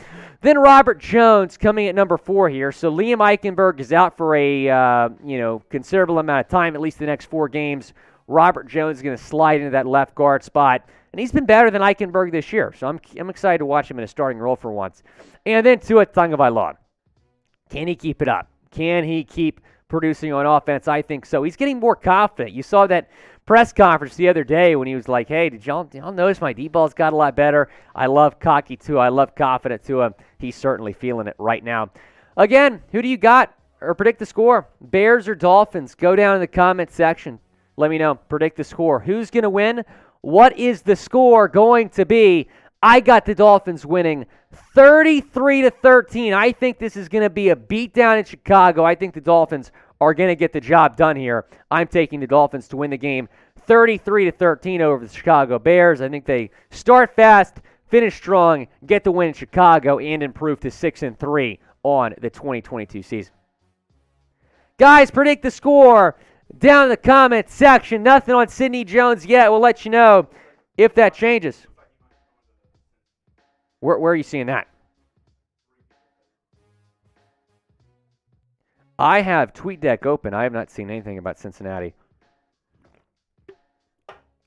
Then Robert Jones coming at number 4 here. So Liam Eichenberg is out for a considerable amount of time, at least the next 4 games. Robert Jones is going to slide into that left guard spot, and he's been better than Eichenberg this year, so I'm excited to watch him in a starting role for once. And then Tua Tagovailoa. Can he keep it up? Can he keep producing on offense? I think so. He's getting more confident. You saw that press conference the other day when he was like, hey, did y'all notice my deep ball's got a lot better? I love cocky Tua. I love confident Tua. He's certainly feeling it right now. Again, who do you got? Or predict the score? Bears or Dolphins? Go down in the comment section. Let me know. Predict the score. Who's going to win? What is the score going to be? I got the Dolphins winning 33-13. I think this is going to be a beatdown in Chicago. I think the Dolphins are going to get the job done here. I'm taking the Dolphins to win the game 33-13 over the Chicago Bears. I think they start fast, finish strong, get the win in Chicago, and improve to 6-3 on the 2022 season. Guys, predict the score down in the comment section. Nothing on Sidney Jones yet. We'll let you know if that changes. Where are you seeing that? I have TweetDeck open. I have not seen anything about Cincinnati.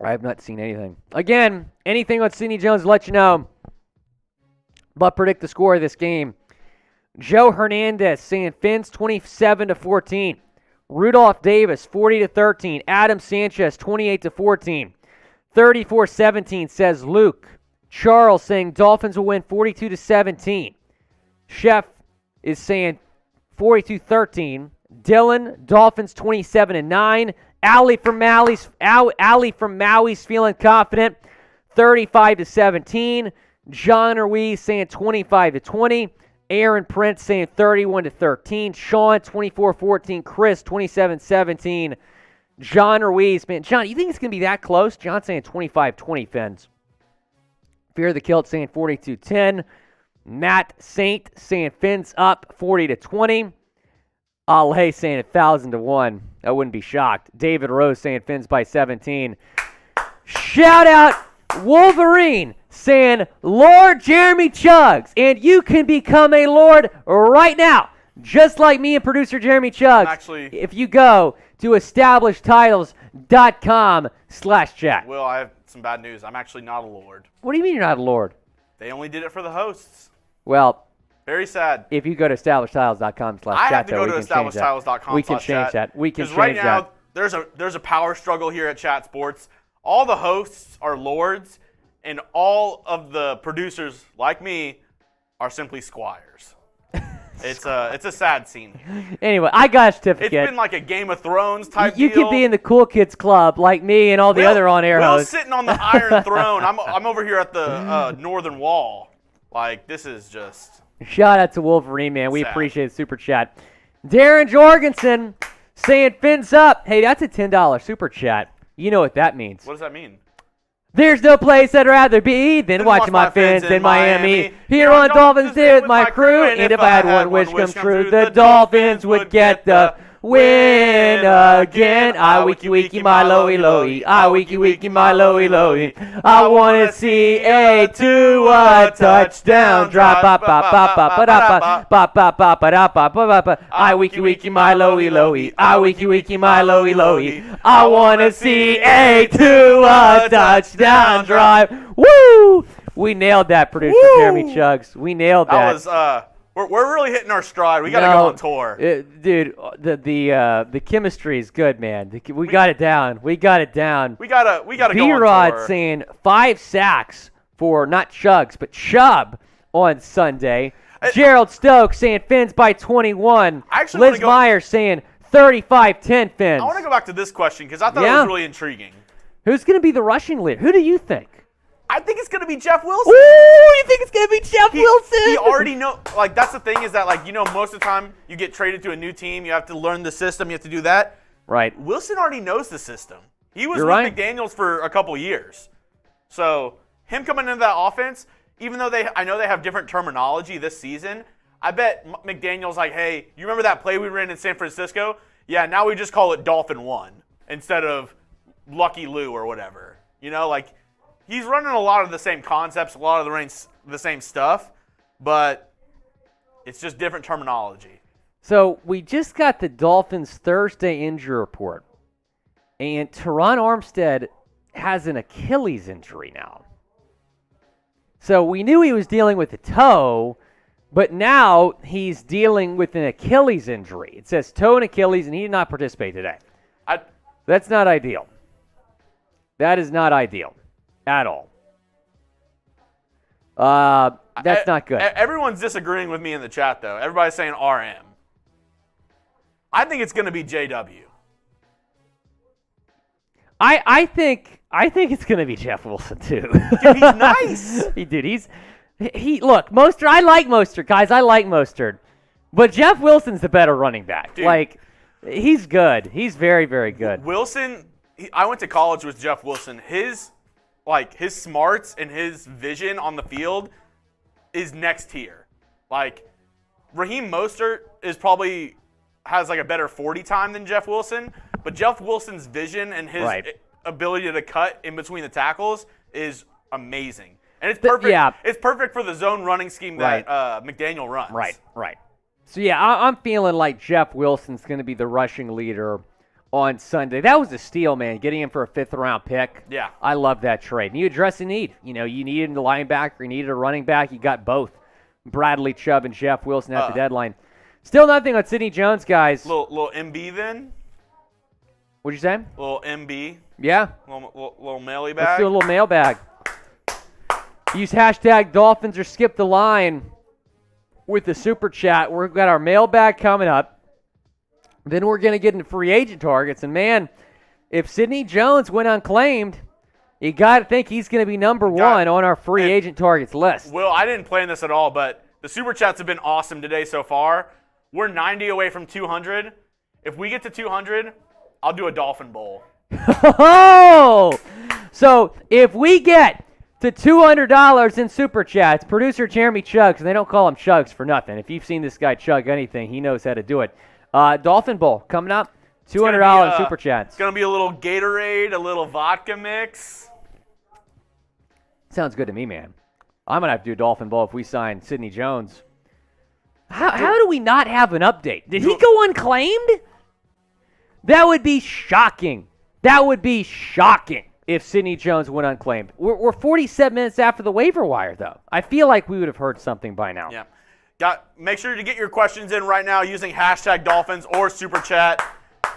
I have not seen anything. Again, anything on Sidney Jones, let you know. But predict the score of this game. Joe Hernandez saying Fins 27-14. Rudolph Davis 40-13. Adam Sanchez 28-14. 34-17 says Luke. Charles saying Dolphins will win 42-17. Chef is saying 42-13. Dylan, Dolphins 27-9. Allie from Maui's feeling confident. 35-17. John Ruiz saying 25-20. Aaron Prince saying 31-13. Sean 24-14. Chris 27-17. John Ruiz, man, John, you think it's gonna be that close? John saying 25-20 Fins. Fear the Kilt saying 42-10. Matt Saint saying Fins up 40-20. Ale saying 1,000-1. I wouldn't be shocked. David Rose saying Fins by 17. Shout out Wolverine saying Lord Jeremy Chuggs. And you can become a Lord right now. Just like me and producer Jeremy Chuggs. Actually, if you go to establishedtitles.com/chat. Will, I have some bad news. I'm actually not a Lord. What do you mean you're not a Lord? They only did it for the hosts. Well, very sad. if you go to establishedtitles.com/chat, I have to go to establishedtitles.com/chat. We can change that. We can change right now, that. there's a power struggle here at Chat Sports. All the hosts are lords, and all of the producers, like me, are simply squires. It's a sad scene. Anyway, I got a certificate. It's been like a Game of Thrones type You deal. could be in the cool kids club like me and all the other on-air hosts. Will's sitting on the Iron Throne. I'm over here at the Northern Wall. Like, this is just... Shout out to Wolverine, man. We sad. appreciate the super chat. Darren Jorgensen saying Fins up. Hey, that's a $10 super chat. You know what that means. What does that mean? There's no place I'd rather be than watching my Fins in Miami. Here on Dolphins Day with my crew. And if I had one wish come true, the Dolphins would get the win again. I wiki wiki my lowy lowy. I wiki wiki my lowy lowy. I want to see a Tua touchdown drive. I wiki wiki my lowy lowy. I wiki wiki my lowy lowy. I want to see a Tua touchdown drive. Woo! We nailed that, producer Jeremy Chuggs. We nailed that. That was we're really hitting our stride. We got to go on tour. Dude, the chemistry is good, man. We got it down. We got it down. We gotta go on B-Rod tour. saying 5 sacks for not Chuggs, but Chubb on Sunday. Gerald Stokes saying Fins by 21. Liz Meyer saying 35-10 Fins. I want to go back to this question because I thought it was really intriguing. Who's going to be the rushing leader? Who do you think? I think it's going to be Jeff Wilson. Ooh, you think it's going to be Jeff Wilson? He already know. Like, that's the thing is that, like, you know, most of the time you get traded to a new team, you have to learn the system, you have to do that. Right. Wilson already knows the system. He was You're with right. McDaniels for a couple years. So, him coming into that offense, even though I know they have different terminology this season, I bet McDaniels like, hey, you remember that play we ran in San Francisco? Yeah, now we just call it Dolphin 1 instead of Lucky Lou or whatever. You know, like, he's running a lot of the same concepts, a lot of the same stuff, but it's just different terminology. So we just got the Dolphins Thursday injury report, and Teron Armstead has an Achilles injury now. So we knew he was dealing with a toe, but now he's dealing with an Achilles injury. It says toe and Achilles, and he did not participate today. That's not ideal. That is not ideal. At all. That's not good. Everyone's disagreeing with me in the chat, though. Everybody's saying RM. I think it's going to be JW. I think I think it's going to be Jeff Wilson, too. Dude, he's nice. Look, Mostert, I like Mostert, guys. I like Mostert. But Jeff Wilson's the better running back. Dude. Like, he's good. He's very, very good. Wilson, I went to college with Jeff Wilson. His smarts and his vision on the field is next tier. Like, Raheem Mostert has like a better 40 time than Jeff Wilson, but Jeff Wilson's vision and his ability to cut in between the tackles is amazing. And it's perfect. It's perfect for the zone running scheme that McDaniel runs. Right. So, yeah, I'm feeling like Jeff Wilson's going to be the rushing leader on Sunday. That was a steal, man, getting him for a 5th-round pick. Yeah. I love that trade. And you address a need. You know, you needed a linebacker, you needed a running back. You got both. Bradley Chubb and Jeff Wilson at the deadline. Still nothing on Sidney Jones, guys. Little MB then? What'd you say? Little MB. Yeah. Little mailbag. Let's do a little mailbag. Use hashtag Dolphins or skip the line with the super chat. We've got our mailbag coming up. Then we're going to get into free agent targets. And, man, if Sidney Jones went unclaimed, you got to think he's going to be number one on our free agent targets list. Will, I didn't plan this at all, but the super chats have been awesome today so far. We're 90 away from 200. If we get to 200, I'll do a Dolphin Bowl. Oh! So if we get to $200 in super chats, producer Jeremy Chugs, and they don't call him Chugs for nothing. If you've seen this guy chug anything, he knows how to do it. Dolphin Bowl coming up. $200 in super chats. It's going to be a little Gatorade, a little vodka mix. Sounds good to me, man. I'm going to have to do a Dolphin Bowl if we sign Sidney Jones. How do we not have an update? Did he go unclaimed? That would be shocking. That would be shocking if Sidney Jones went unclaimed. We're 47 minutes after the waiver wire, though. I feel like we would have heard something by now. Yeah. Make sure to get your questions in right now using hashtag Dolphins or super chat.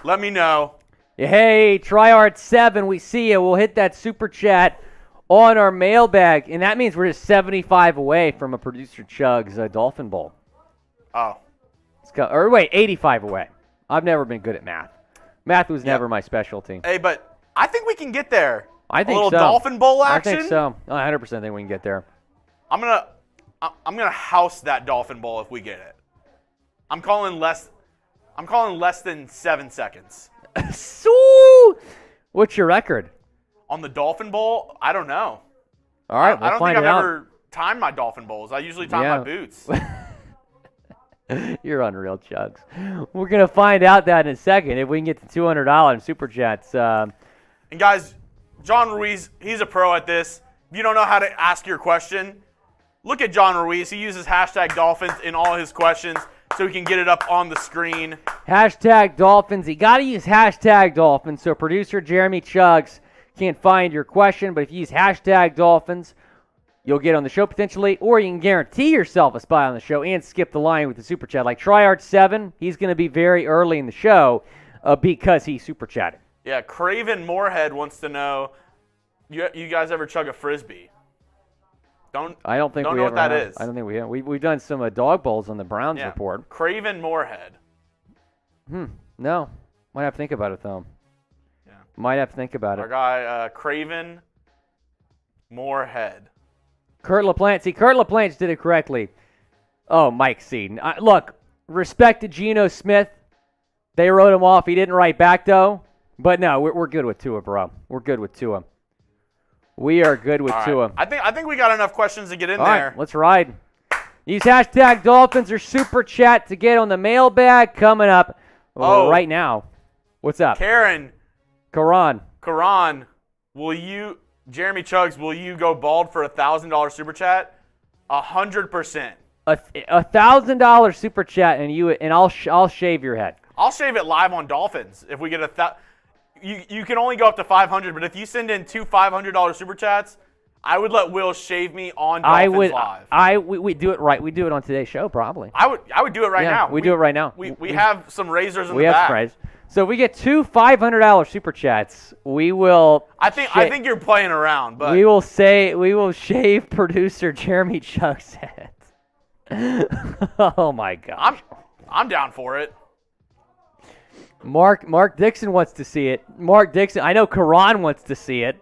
Let me know. Hey, TryArt7, we see you. We'll hit that super chat on our mailbag, and that means we're just 75 away from a producer Chug's Dolphin Bowl. Oh. 85 away. I've never been good at math. Math was never my specialty. Hey, but I think we can get there. I think a little so. Dolphin Bowl action. I think so. I 100% think we can get there. I'm gonna house that Dolphin Bowl if we get it. I'm calling less than 7 seconds. So, what's your record? On the Dolphin Bowl? I don't know. All right, I don't think I've ever timed my Dolphin Bowls. I usually time my boots. You're unreal, Chugs. We're going to find out that in a second if we can get to $200 in Super Chats. And guys, John Ruiz, he's a pro at this. If you don't know how to ask your question, look at John Ruiz. He uses hashtag Dolphins in all his questions so he can get it up on the screen. Hashtag Dolphins. You got to use hashtag Dolphins so producer Jeremy Chugs can't find your question. But if you use hashtag Dolphins, you'll get on the show potentially, or you can guarantee yourself a spot on the show and skip the line with the super chat. Like TryArt7, he's going to be very early in the show because he super chatted. Yeah, Craven Moorhead wants to know, you guys ever chug a Frisbee? I don't think we know ever what that have. is. I don't think we have. We've done some dog bowls on the Browns report. Craven Moorhead. No. Might have to think about it, though. Yeah. Might have to think about it. Our guy, Craven Moorhead. Kurt LaPlante. See, Kurt LaPlante did it correctly. Oh, Mike Seaton. Look, respect to Geno Smith. They wrote him off. He didn't write back, though. But no, we're good with Tua, bro. We're good with Tua. We are good with Tua. I think we got enough questions to get in All there. Right, let's ride. Use hashtag Dolphins or Super Chat to get on the mailbag coming up right now. What's up? Karan, Jeremy Chugs, will you go bald for $1,000 Super Chat? 100%. $1,000 Super Chat and I'll shave your head. I'll shave it live on Dolphins if we get You can only go up to 500, but if you send in two $500 Super Chats, I would let Will shave me on Dolphins Live. We do it right. We do it on today's show, probably. I would do it right now. We do it right now. We have some razors in the back. We have sprays. So if we get two $500 Super Chats, we will. I think you're playing around, but we will shave producer Jeremy Chuck's head. Oh my gosh. I'm down for it. Mark Dixon wants to see it. Mark Dixon. I know Karan wants to see it.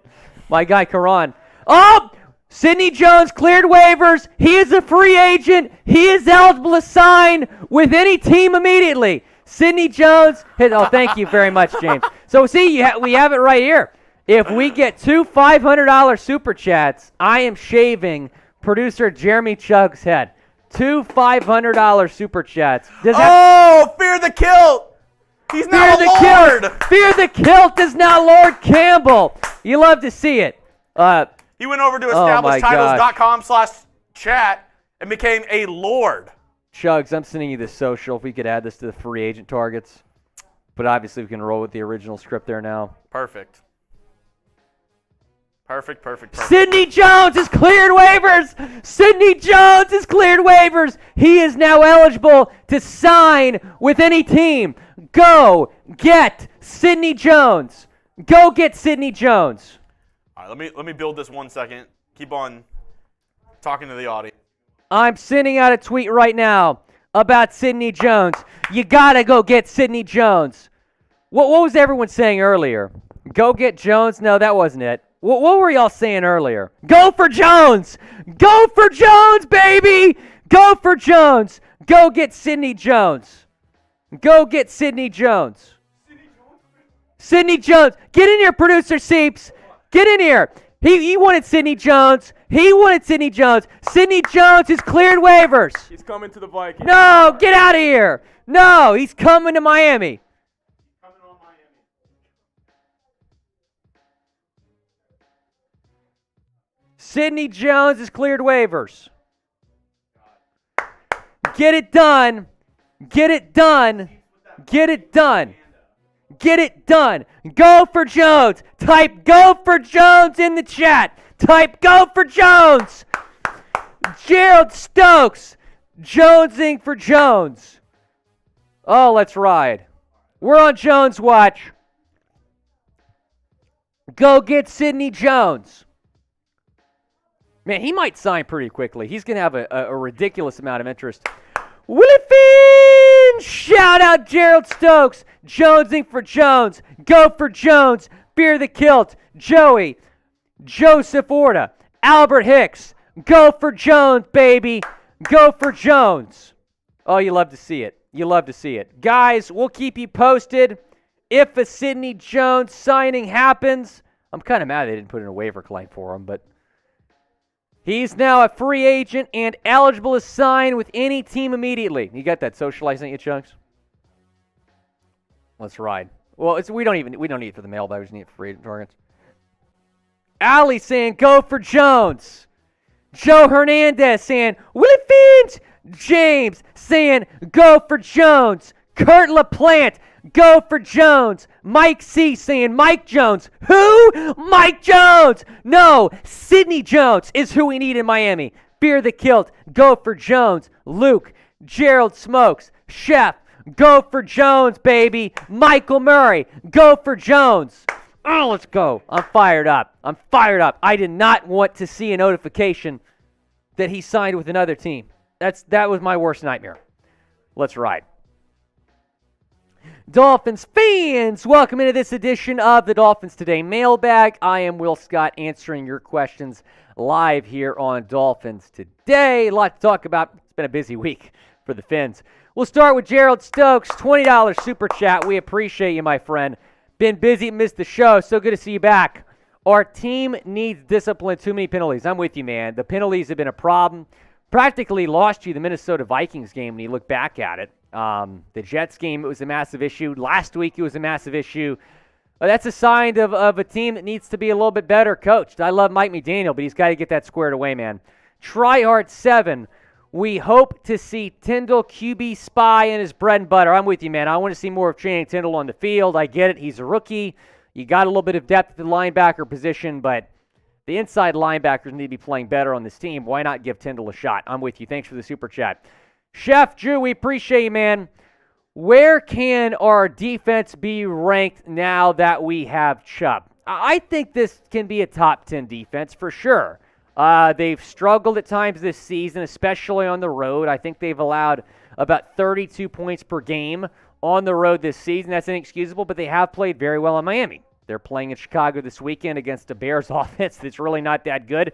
My guy Karan. Oh! Sidney Jones cleared waivers. He is a free agent. He is eligible to sign with any team immediately. Sidney Jones. Oh, thank you very much, James. So, see, we have it right here. If we get 2 $500 super chats, I am shaving producer Jeremy Chugg's head. 2 $500 super chats. Fear the kilt! He's now a Lord! Fear the kilt is now Lord Campbell. You love to see it. He went over to establishedtitles.com/chat and became a Lord. Chugs, I'm sending you the social. If we could add this to the free agent targets. But obviously we can roll with the original script there now. Perfect. Sidney Jones has cleared waivers. Sidney Jones has cleared waivers. He is now eligible to sign with any team. Go get Sidney Jones. Go get Sidney Jones. All right, let me build this 1 second. Keep on talking to the audience. I'm sending out a tweet right now about Sidney Jones. You gotta go get Sidney Jones. What was everyone saying earlier? Go get Jones? No, that wasn't it. What were y'all saying earlier? Go for Jones! Go for Jones, baby! Go for Jones! Go get Sidney Jones. Go get Sidney Jones. Sidney Jones. Get in here, producer Seeps. Get in here. He wanted Sidney Jones. He wanted Sidney Jones. Sidney Jones has cleared waivers. He's coming to the Vikings. No, get out of here. No, he's coming to Miami. Sidney Jones has cleared waivers. Get it done. Get it done. Get it done. Get it done. Go for Jones. Type go for Jones in the chat. Type go for Jones. Gerald Stokes. Jonesing for Jones. Oh, let's ride. We're on Jones watch. Go get Sidney Jones. Man, he might sign pretty quickly. He's going to have a ridiculous amount of interest. Willy Finn! Shout out Gerald Stokes. Jonesing for Jones. Go for Jones. Fear the kilt. Joey. Joseph Orta. Albert Hicks. Go for Jones, baby. Go for Jones. Oh, you love to see it. You love to see it. Guys, we'll keep you posted if a Sidney Jones signing happens. I'm kind of mad they didn't put in a waiver claim for him, but he's now a free agent and eligible to sign with any team immediately. You got that socializing you, Chunks? Let's ride. Well, we don't need it for the mailbag. We just need it for free agent targets. Ali saying go for Jones. Joe Hernandez saying Willy Finch. James saying go for Jones. Kurt LaPlante, go for Jones. Mike C saying Mike Jones. Who? Mike Jones. No, Sidney Jones is who we need in Miami. Fear the kilt, go for Jones. Luke, Gerald Smokes, Chef, go for Jones, baby. Michael Murray, go for Jones. Oh, let's go. I'm fired up. I did not want to see a notification that he signed with another team. That was my worst nightmare. Let's ride. Dolphins fans, welcome into this edition of the Dolphins Today mailbag. I am Will Scott answering your questions live here on Dolphins Today. A lot to talk about. It's been a busy week for the Fins. We'll start with Gerald Stokes, $20 super chat. We appreciate you, my friend. Been busy, missed the show. So good to see you back. Our team needs discipline. Too many penalties. I'm with you, man. The penalties have been a problem. Practically lost you the Minnesota Vikings game when you look back at it. The Jets game, it was a massive issue. Last week, it was a massive issue. That's a sign of a team that needs to be a little bit better coached. I love Mike McDaniel, but he's got to get that squared away, man. Tryhard7, we hope to see Tyndall QB spy in his bread and butter. I'm with you, man. I want to see more of Channing Tyndall on the field. I get it. He's a rookie. You got a little bit of depth at the linebacker position, but the inside linebackers need to be playing better on this team. Why not give Tyndall a shot? I'm with you. Thanks for the super chat. Chef Drew, we appreciate you, man. Where can our defense be ranked now that we have Chubb? I think this can be a top 10 defense for sure. They've struggled at times this season, especially on the road. I think they've allowed about 32 points per game on the road this season. That's inexcusable, but they have played very well in Miami. They're playing in Chicago this weekend against a Bears offense that's really not that good.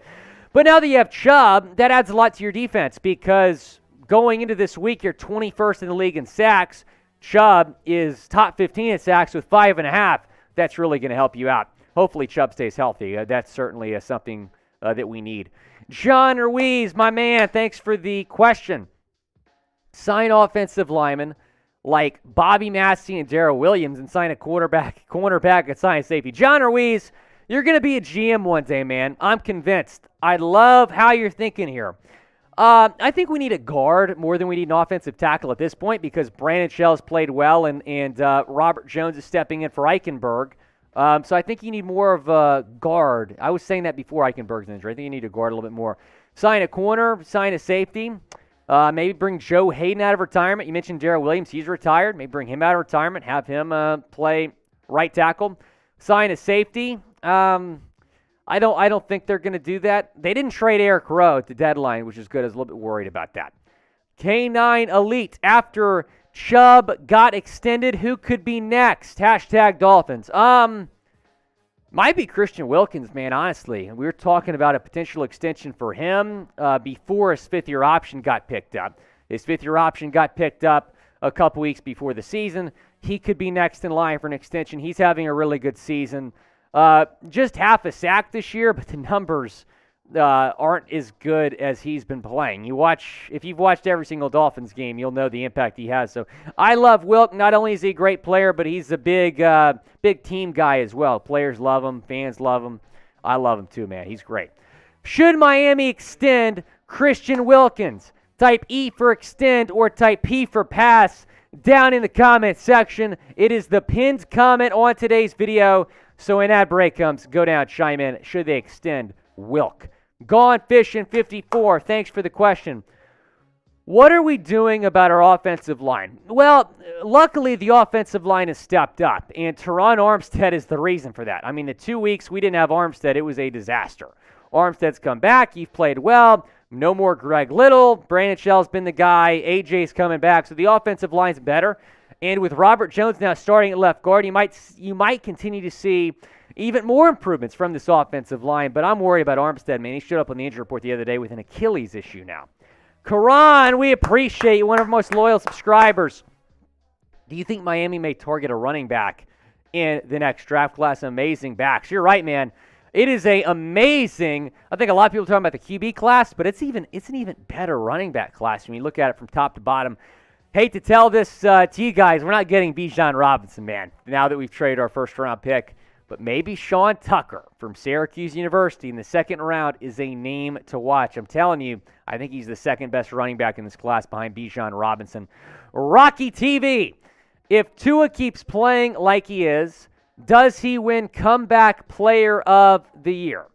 But now that you have Chubb, that adds a lot to your defense because going into this week, you're 21st in the league in sacks. Chubb is top 15 in sacks with 5.5. That's really going to help you out. Hopefully Chubb stays healthy. That's certainly something that we need. John Ruiz, my man, thanks for the question. Sign offensive linemen like Bobby Massey and Darrell Williams and sign a cornerback and sign a safety. John Ruiz, you're going to be a GM one day, man. I'm convinced. I love how you're thinking here. I think we need a guard more than we need an offensive tackle at this point because Brandon Shell's played well and Robert Jones is stepping in for Eichenberg. So I think you need more of a guard. I was saying that before Eichenberg's injury. I think you need a guard a little bit more. Sign a corner, sign a safety. Maybe bring Joe Hayden out of retirement. You mentioned Darrell Williams. He's retired. Maybe bring him out of retirement, have him play right tackle. Sign a safety. I don't think they're going to do that. They didn't trade Eric Rowe at the deadline, which is good. I was a little bit worried about that. K9 Elite. After Chubb got extended, who could be next? Hashtag Dolphins. Might be Christian Wilkins, man, honestly. We were talking about a potential extension for him before his fifth-year option got picked up. His fifth-year option got picked up a couple weeks before the season. He could be next in line for an extension. He's having a really good season. Just half a sack this year, but the numbers aren't as good as he's been playing. If you've watched every single Dolphins game, you'll know the impact he has. So I love Wilk. Not only is he a great player, but he's a big team guy as well. Players love him. Fans love him. I love him too, man. He's great. Should Miami extend Christian Wilkins? Type E for extend or type P for pass down in the comment section. It is the pinned comment on today's video. So when that break comes, go down, chime in. Should they extend Wilk? Gone Fishing 54, thanks for the question. What are we doing about our offensive line? Well, luckily the offensive line has stepped up, and Teron Armstead is the reason for that. I mean, the 2 weeks we didn't have Armstead, it was a disaster. Armstead's come back, you've played well, no more Greg Little, Brandon Shell's been the guy, AJ's coming back, so the offensive line's better. And with Robert Jones now starting at left guard, you might continue to see even more improvements from this offensive line, but I'm worried about Armstead, man. He showed up on the injury report the other day with an Achilles issue now. Karan, we appreciate you, one of our most loyal subscribers. Do you think Miami may target a running back in the next draft class? Amazing backs. You're right, man. It is amazing. I think a lot of people are talking about the QB class, but it's an even better running back class when you look at it from top to bottom. Hate to tell this to you guys, we're not getting Bijan Robinson, man, now that we've traded our first-round pick. But maybe Sean Tucker from Syracuse University in the second round is a name to watch. I'm telling you, I think he's the second-best running back in this class behind Bijan Robinson. Rocky TV, if Tua keeps playing like he is, does he win Comeback Player of the Year?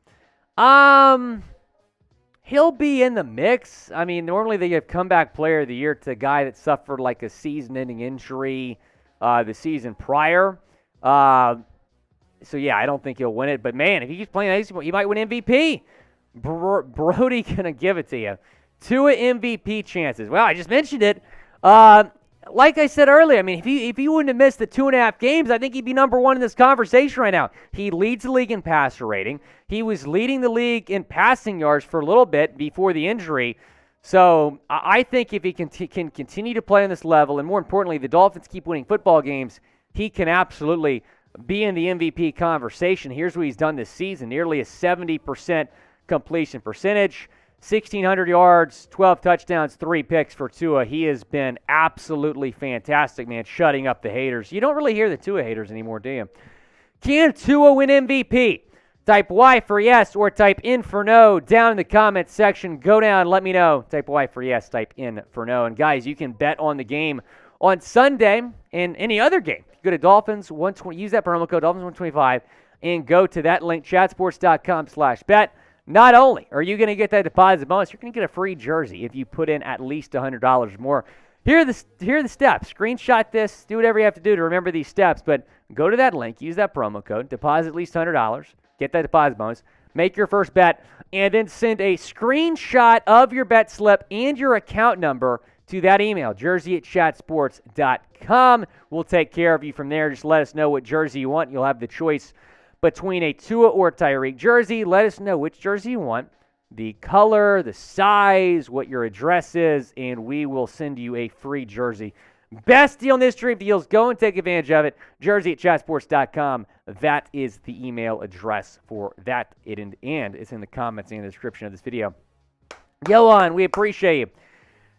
He'll be in the mix. I mean, normally they give Comeback Player of the Year to a guy that suffered like a season-ending injury the season prior. So, yeah, I don't think he'll win it. But, man, if he keeps playing, he might win MVP. Brody going to give it to you. Tua MVP chances. Well, I just mentioned it. Like I said earlier, I mean, if he wouldn't have missed the 2.5 games, I think he'd be number one in this conversation right now. He leads the league in passer rating. He was leading the league in passing yards for a little bit before the injury. So I think if he can continue to play on this level, and more importantly, the Dolphins keep winning football games, he can absolutely be in the MVP conversation. Here's what he's done this season. Nearly a 70% completion percentage. 1,600 yards, 12 touchdowns, 3 picks for Tua. He has been absolutely fantastic, man, shutting up the haters. You don't really hear the Tua haters anymore, do you? Can Tua win MVP? Type Y for yes or type in for no down in the comments section. Go down, let me know. Type Y for yes, type in for no. And, guys, you can bet on the game on Sunday and any other game. Go to Dolphins 120. Use that promo code Dolphins125 and go to that link, chatsports.com/bet. Not only are you going to get that deposit bonus, you're going to get a free jersey if you put in at least $100 or more. Here are the steps. Screenshot this. Do whatever you have to do to remember these steps. But go to that link. Use that promo code. Deposit at least $100. Get that deposit bonus. Make your first bet. And then send a screenshot of your bet slip and your account number to that email, jersey@chatsports.com. We'll take care of you from there. Just let us know what jersey you want. You'll have the choice between a Tua or Tyreek jersey. Let us know which jersey you want, the color, the size, what your address is, and we will send you a free jersey. Best deal in the history of deals. Go and take advantage of it. Jersey@chatsports.com. That is the email address for that. And it's in the comments and the description of this video. Yohan, we appreciate you.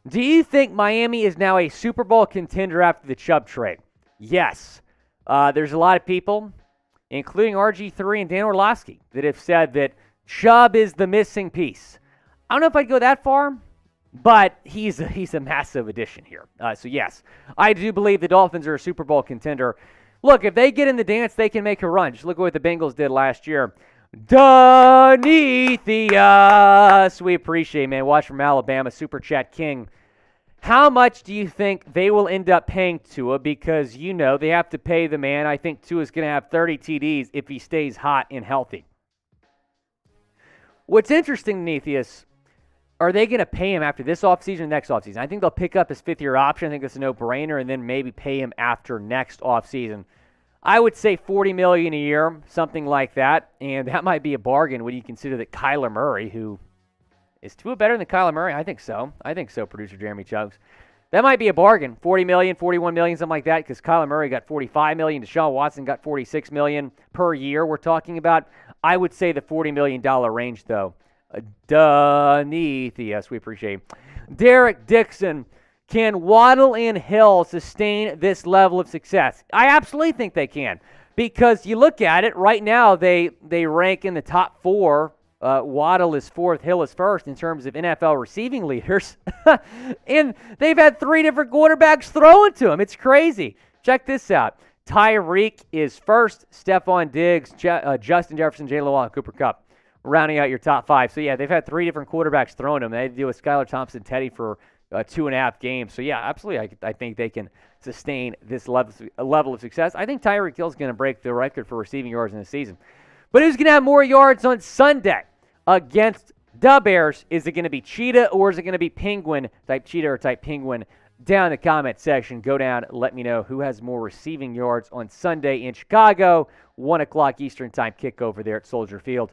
Do you think Miami is now a Super Bowl contender after the Chubb trade? Yes. There's a lot of people, including RG3 and Dan Orlovsky, that have said that Chubb is the missing piece. I don't know if I'd go that far, but he's a massive addition here. So, yes, I do believe the Dolphins are a Super Bowl contender. Look, if they get in the dance, they can make a run. Just look at what the Bengals did last year. Deneathius, we appreciate it, man. Watch from Alabama, Super Chat King. How much do you think they will end up paying Tua? Because, they have to pay the man. I think Tua's going to have 30 TDs if he stays hot and healthy. What's interesting, Deneathius, are they going to pay him after this offseason or next offseason? I think they'll pick up his fifth-year option. I think it's a no-brainer, and then maybe pay him after next offseason. I would say $40 million a year, something like that, and that might be a bargain when you consider that Kyler Murray, who is Tua better than Kyler Murray? I think so, producer Jeremy Chugs. That might be a bargain, $40 million, $41 million, something like that, because Kyler Murray got $45 million, Deshaun Watson got $46 million per year we're talking about. I would say the $40 million range, though. Deneathius, we appreciate it. Derek Dixon, can Waddle and Hill sustain this level of success? I absolutely think they can, because you look at it right now, they rank in the top four. Waddle is fourth, Hill is first in terms of NFL receiving leaders, and they've had three different quarterbacks throwing to them. It's crazy. Check this out. Tyreek is first, Stephon Diggs, Justin Jefferson, Jalen Waddle, and Cooper Kupp, rounding out your top five. So, yeah, they've had three different quarterbacks throwing them. They had to deal with Skylar Thompson, Teddy for 2.5 games. So, yeah, absolutely, I think they can sustain this level of success. I think Tyreek Hill's going to break the record for receiving yards in the season. But who's going to have more yards on Sunday against the Bears? Is it going to be Cheetah or is it going to be Penguin, type Cheetah or type Penguin? Down in the comment section, go down, let me know who has more receiving yards on Sunday in Chicago. 1 o'clock Eastern time kickover there at Soldier Field.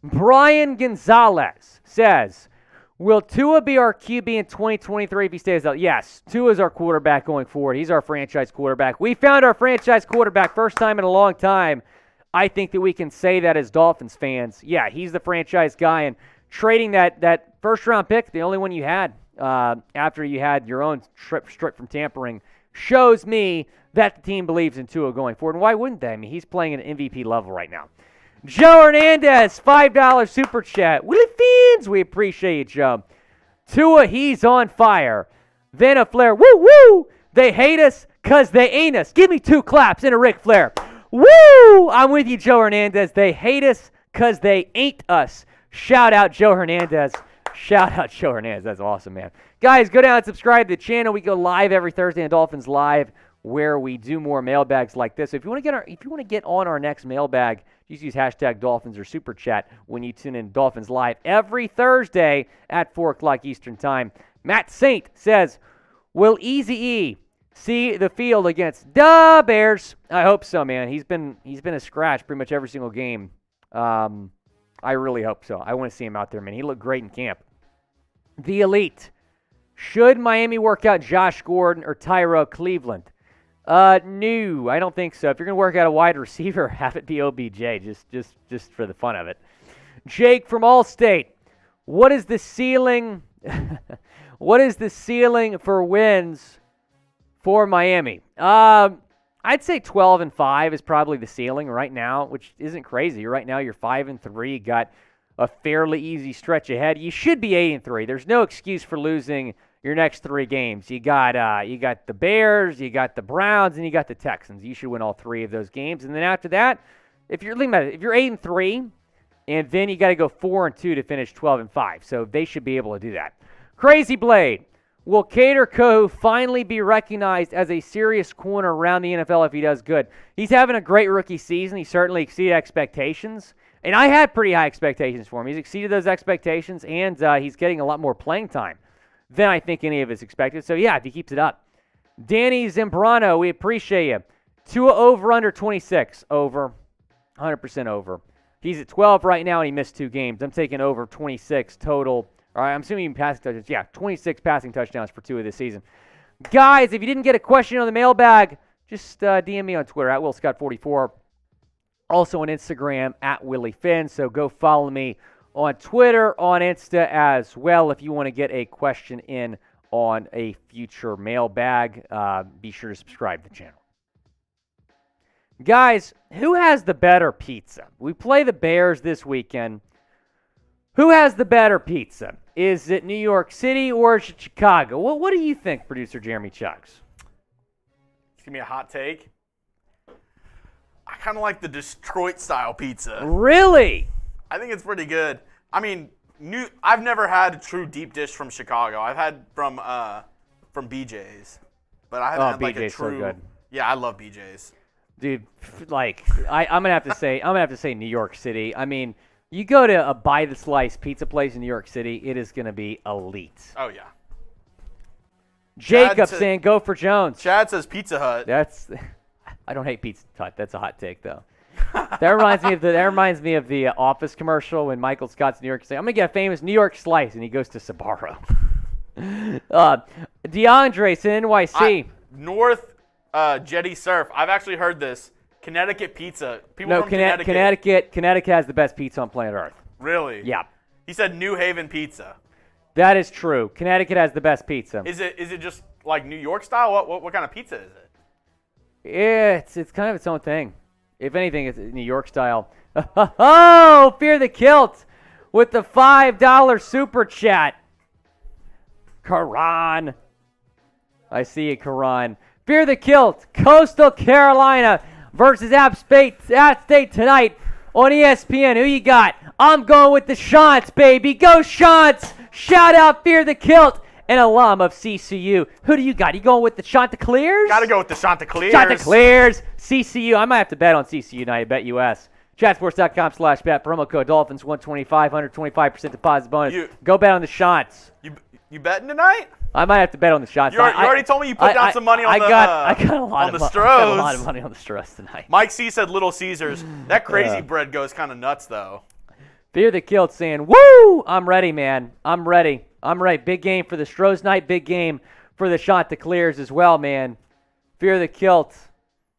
Brian Gonzalez says, will Tua be our QB in 2023 if he stays out? Yes, Tua is our quarterback going forward. He's our franchise quarterback. We found our franchise quarterback first time in a long time. I think that we can say that as Dolphins fans. Yeah, he's the franchise guy, and trading that first-round pick, the only one you had after you had your own strip from tampering, shows me that the team believes in Tua going forward. And why wouldn't they? I mean, he's playing at an MVP level right now. Joe Hernandez, $5 super chat. Willy Fins, we appreciate you, Joe. Tua, he's on fire. Then a Flair, woo, woo. They hate us because they ain't us. Give me 2 claps and a Ric Flair. Woo! I'm with you, Joe Hernandez. They hate us because they ain't us. Shout out, Joe Hernandez. Shout out, Joe Hernandez. That's awesome, man. Guys, go down and subscribe to the channel. We go live every Thursday on Dolphins Live, where we do more mailbags like this. If you want to get on our next mailbag, just use hashtag Dolphins or Super Chat when you tune in Dolphins Live every Thursday at 4 o'clock Eastern Time. Matt Saint says, will Eazy-E see the field against the Bears? I hope so, man. He's been a scratch pretty much every single game. I really hope so. I want to see him out there, man. He looked great in camp. The Elite. Should Miami work out Josh Gordon or Tyro Cleveland? No, I don't think so. If you're going to work out a wide receiver, have it be OBJ, just for the fun of it. Jake from Allstate. What is the ceiling? What is the ceiling for wins for Miami? I'd say 12-5 is probably the ceiling right now, which isn't crazy. Right now, you're 5-3. You got a fairly easy stretch ahead. You should be 8-3. There's no excuse for losing your next 3 games. You got the Bears, you got the Browns, and you got the Texans. You should win all 3 of those games. And then after that, if you're 8-3, and then you got to go 4-2 to finish 12-5. So they should be able to do that. Crazy Blade. Will Kader Kohou finally be recognized as a serious corner around the NFL if he does good? He's having a great rookie season. He certainly exceeded expectations. And I had pretty high expectations for him. He's exceeded those expectations, and he's getting a lot more playing time. than I think any of us expected. So, yeah, if he keeps it up. Danny Zambrano, we appreciate you. Tua over under 26. Over. 100% over. He's at 12 right now, and he missed 2 games. I'm taking over 26 total. All right, I'm assuming even passing touchdowns. Yeah, 26 passing touchdowns for Tua this season. Guys, if you didn't get a question on the mailbag, just DM me on Twitter at WillScott44. Also on Instagram at WillyFinn. So go follow me on Twitter, on Insta as well. If you want to get a question in on a future mailbag, be sure to subscribe to the channel. Guys, who has the better pizza? We play the Bears this weekend. Who has the better pizza? Is it New York City or is it Chicago? What do you think, producer Jeremy Chucks? Give me a hot take. I kind of like the Detroit-style pizza. Really? I think it's pretty good. I mean, I've never had a true deep dish from Chicago. I've had from BJ's, but I haven't had like a true. So good. Yeah, I love BJ's. Dude, like I'm gonna have to say New York City. I mean, you go to a By the Slice pizza place in New York City, it is gonna be elite. Oh yeah. Jacob saying go for Jones. Chad says Pizza Hut. I don't hate Pizza Hut. That's a hot take though. That reminds me of the Office commercial when Michael Scott's New York saying, "I'm gonna get a famous New York slice," and he goes to Sbarro. DeAndre in NYC. North Jetty Surf. I've actually heard this. Connecticut pizza. People from Connecticut has the best pizza on planet Earth. Really? Yeah. He said New Haven pizza. That is true. Connecticut has the best pizza. Is it just like New York style? What kind of pizza is it? It's kind of its own thing. If anything, it's New York style. Oh, Fear the Kilt with the $5 super chat. Karan. I see you, Karan. Fear the Kilt, Coastal Carolina versus App State tonight on ESPN. Who you got? I'm going with the Shants, baby. Go Shants! Shout out Fear the Kilt, an alum of CCU. Who do you got? You going with the Chanticleers? Gotta go with the Chanticleers. Chanticleers. CCU. I might have to bet on CCU tonight. I bet US. Chatsports.com/bet. Promo code Dolphins 125, 125% deposit bonus. Go bet on the Shants. You betting tonight? I might have to bet on the Shants. You already told me you put down some money on the Stros. I got a lot of money on the Stros tonight. Mike C said Little Caesars. That crazy bread goes kind of nuts, though. Fear the Kilt saying, woo! I'm ready, man. I'm ready. Big game for the Stros night. Big game for the Chanticleers as well, man. Fear the Kilt.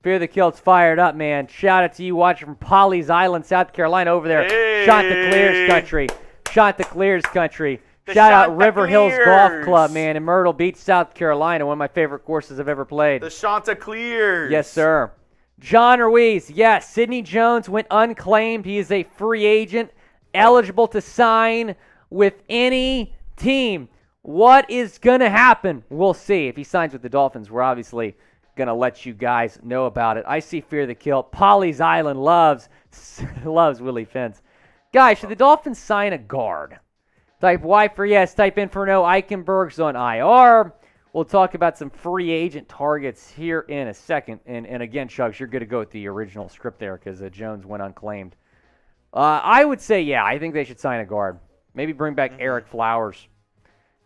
Fear the Kilt's fired up, man. Shout out to you watching from Polly's Island, South Carolina over there. Hey. Chanticleers country. Chanticleers country. Shout out River Hills Golf Club, man, in Myrtle Beach, South Carolina. One of my favorite courses I've ever played. The Chanticleers. Yes, sir. John Ruiz, yes. Sidney Jones went unclaimed. He is a free agent, eligible to sign with any team. What is going to happen? We'll see. If he signs with the Dolphins, we're obviously going to let you guys know about it. I see Fear the Kilt. Polly's Island loves Willy Fins. Guys, should the Dolphins sign a guard? Type Y for yes. Type in for no. Eichenberg's on IR. We'll talk about some free agent targets here in a second. And again, Chugs, you're good to go with the original script there because Jones went unclaimed. I would say, yeah, I think they should sign a guard. Maybe bring back Eric Flowers.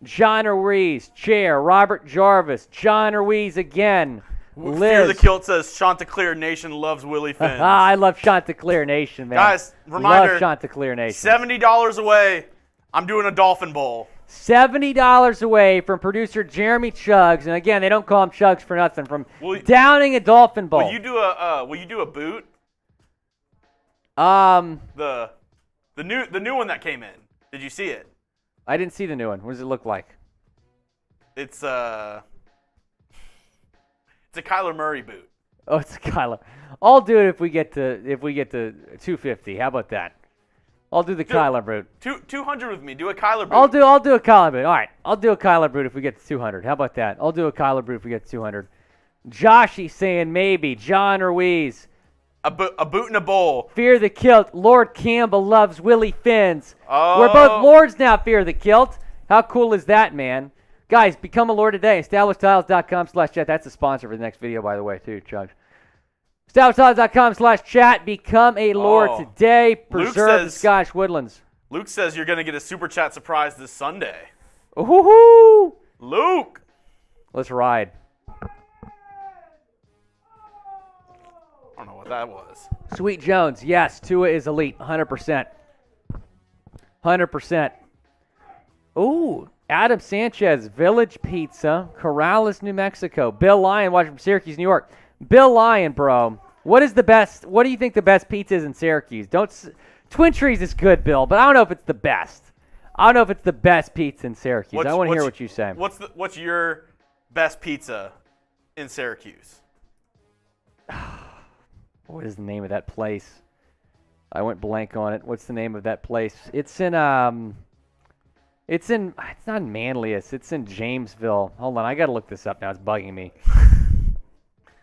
John Ruiz, Chair, Robert Jarvis, John Ruiz again. Liz. Fear the Kilt says Chanticleer Nation loves Willy Fins. I love Chanticleer Nation, man. Guys, reminder, love Chanticleer Nation. $70 away. I'm doing a Dolphin Bowl. $70 away from producer Jeremy Chugs, and again, they don't call him Chugs for nothing. From downing a Dolphin Bowl. Will you do a boot? The new one that came in. Did you see it? I didn't see the new one. What does it look like? It's a Kyler Murray boot. Oh, it's a Kyler. I'll do it if we get to 250. How about that? I'll do the Kyler boot. 200 with me. Do a Kyler boot. I'll do a Kyler boot. All right. I'll do a Kyler boot if we get to 200. How about that? I'll do a Kyler boot if we get to 200. Joshy saying maybe. John Ruiz. A boot in a bowl. Fear the Kilt. Lord Campbell loves Willy Fins. Oh. We're both lords now, Fear the Kilt. How cool is that, man? Guys, become a lord today. EstablishedTiles.com/chat. That's the sponsor for the next video, by the way, too, Chugs. EstablishedTiles.com/chat. Become a lord today. Preserve the Scottish woodlands. Luke says you're going to get a Super Chat surprise this Sunday. Woohoo! Luke. Let's ride. I don't know what that was. Sweet Jones, yes, Tua is elite, 100%. 100%. Ooh, Adam Sanchez, Village Pizza, Corrales, New Mexico. Bill Lyon, watching from Syracuse, New York. Bill Lyon, bro. What do you think the best pizza is in Syracuse? Twin Trees is good, Bill, but I don't know if it's the best. I don't know if it's the best pizza in Syracuse. I want to hear what you say. What's your best pizza in Syracuse? What is the name of that place? I went blank on it. What's the name of that place? It's not in Manlius. It's in Jamesville. Hold on, I got to look this up now. It's bugging me.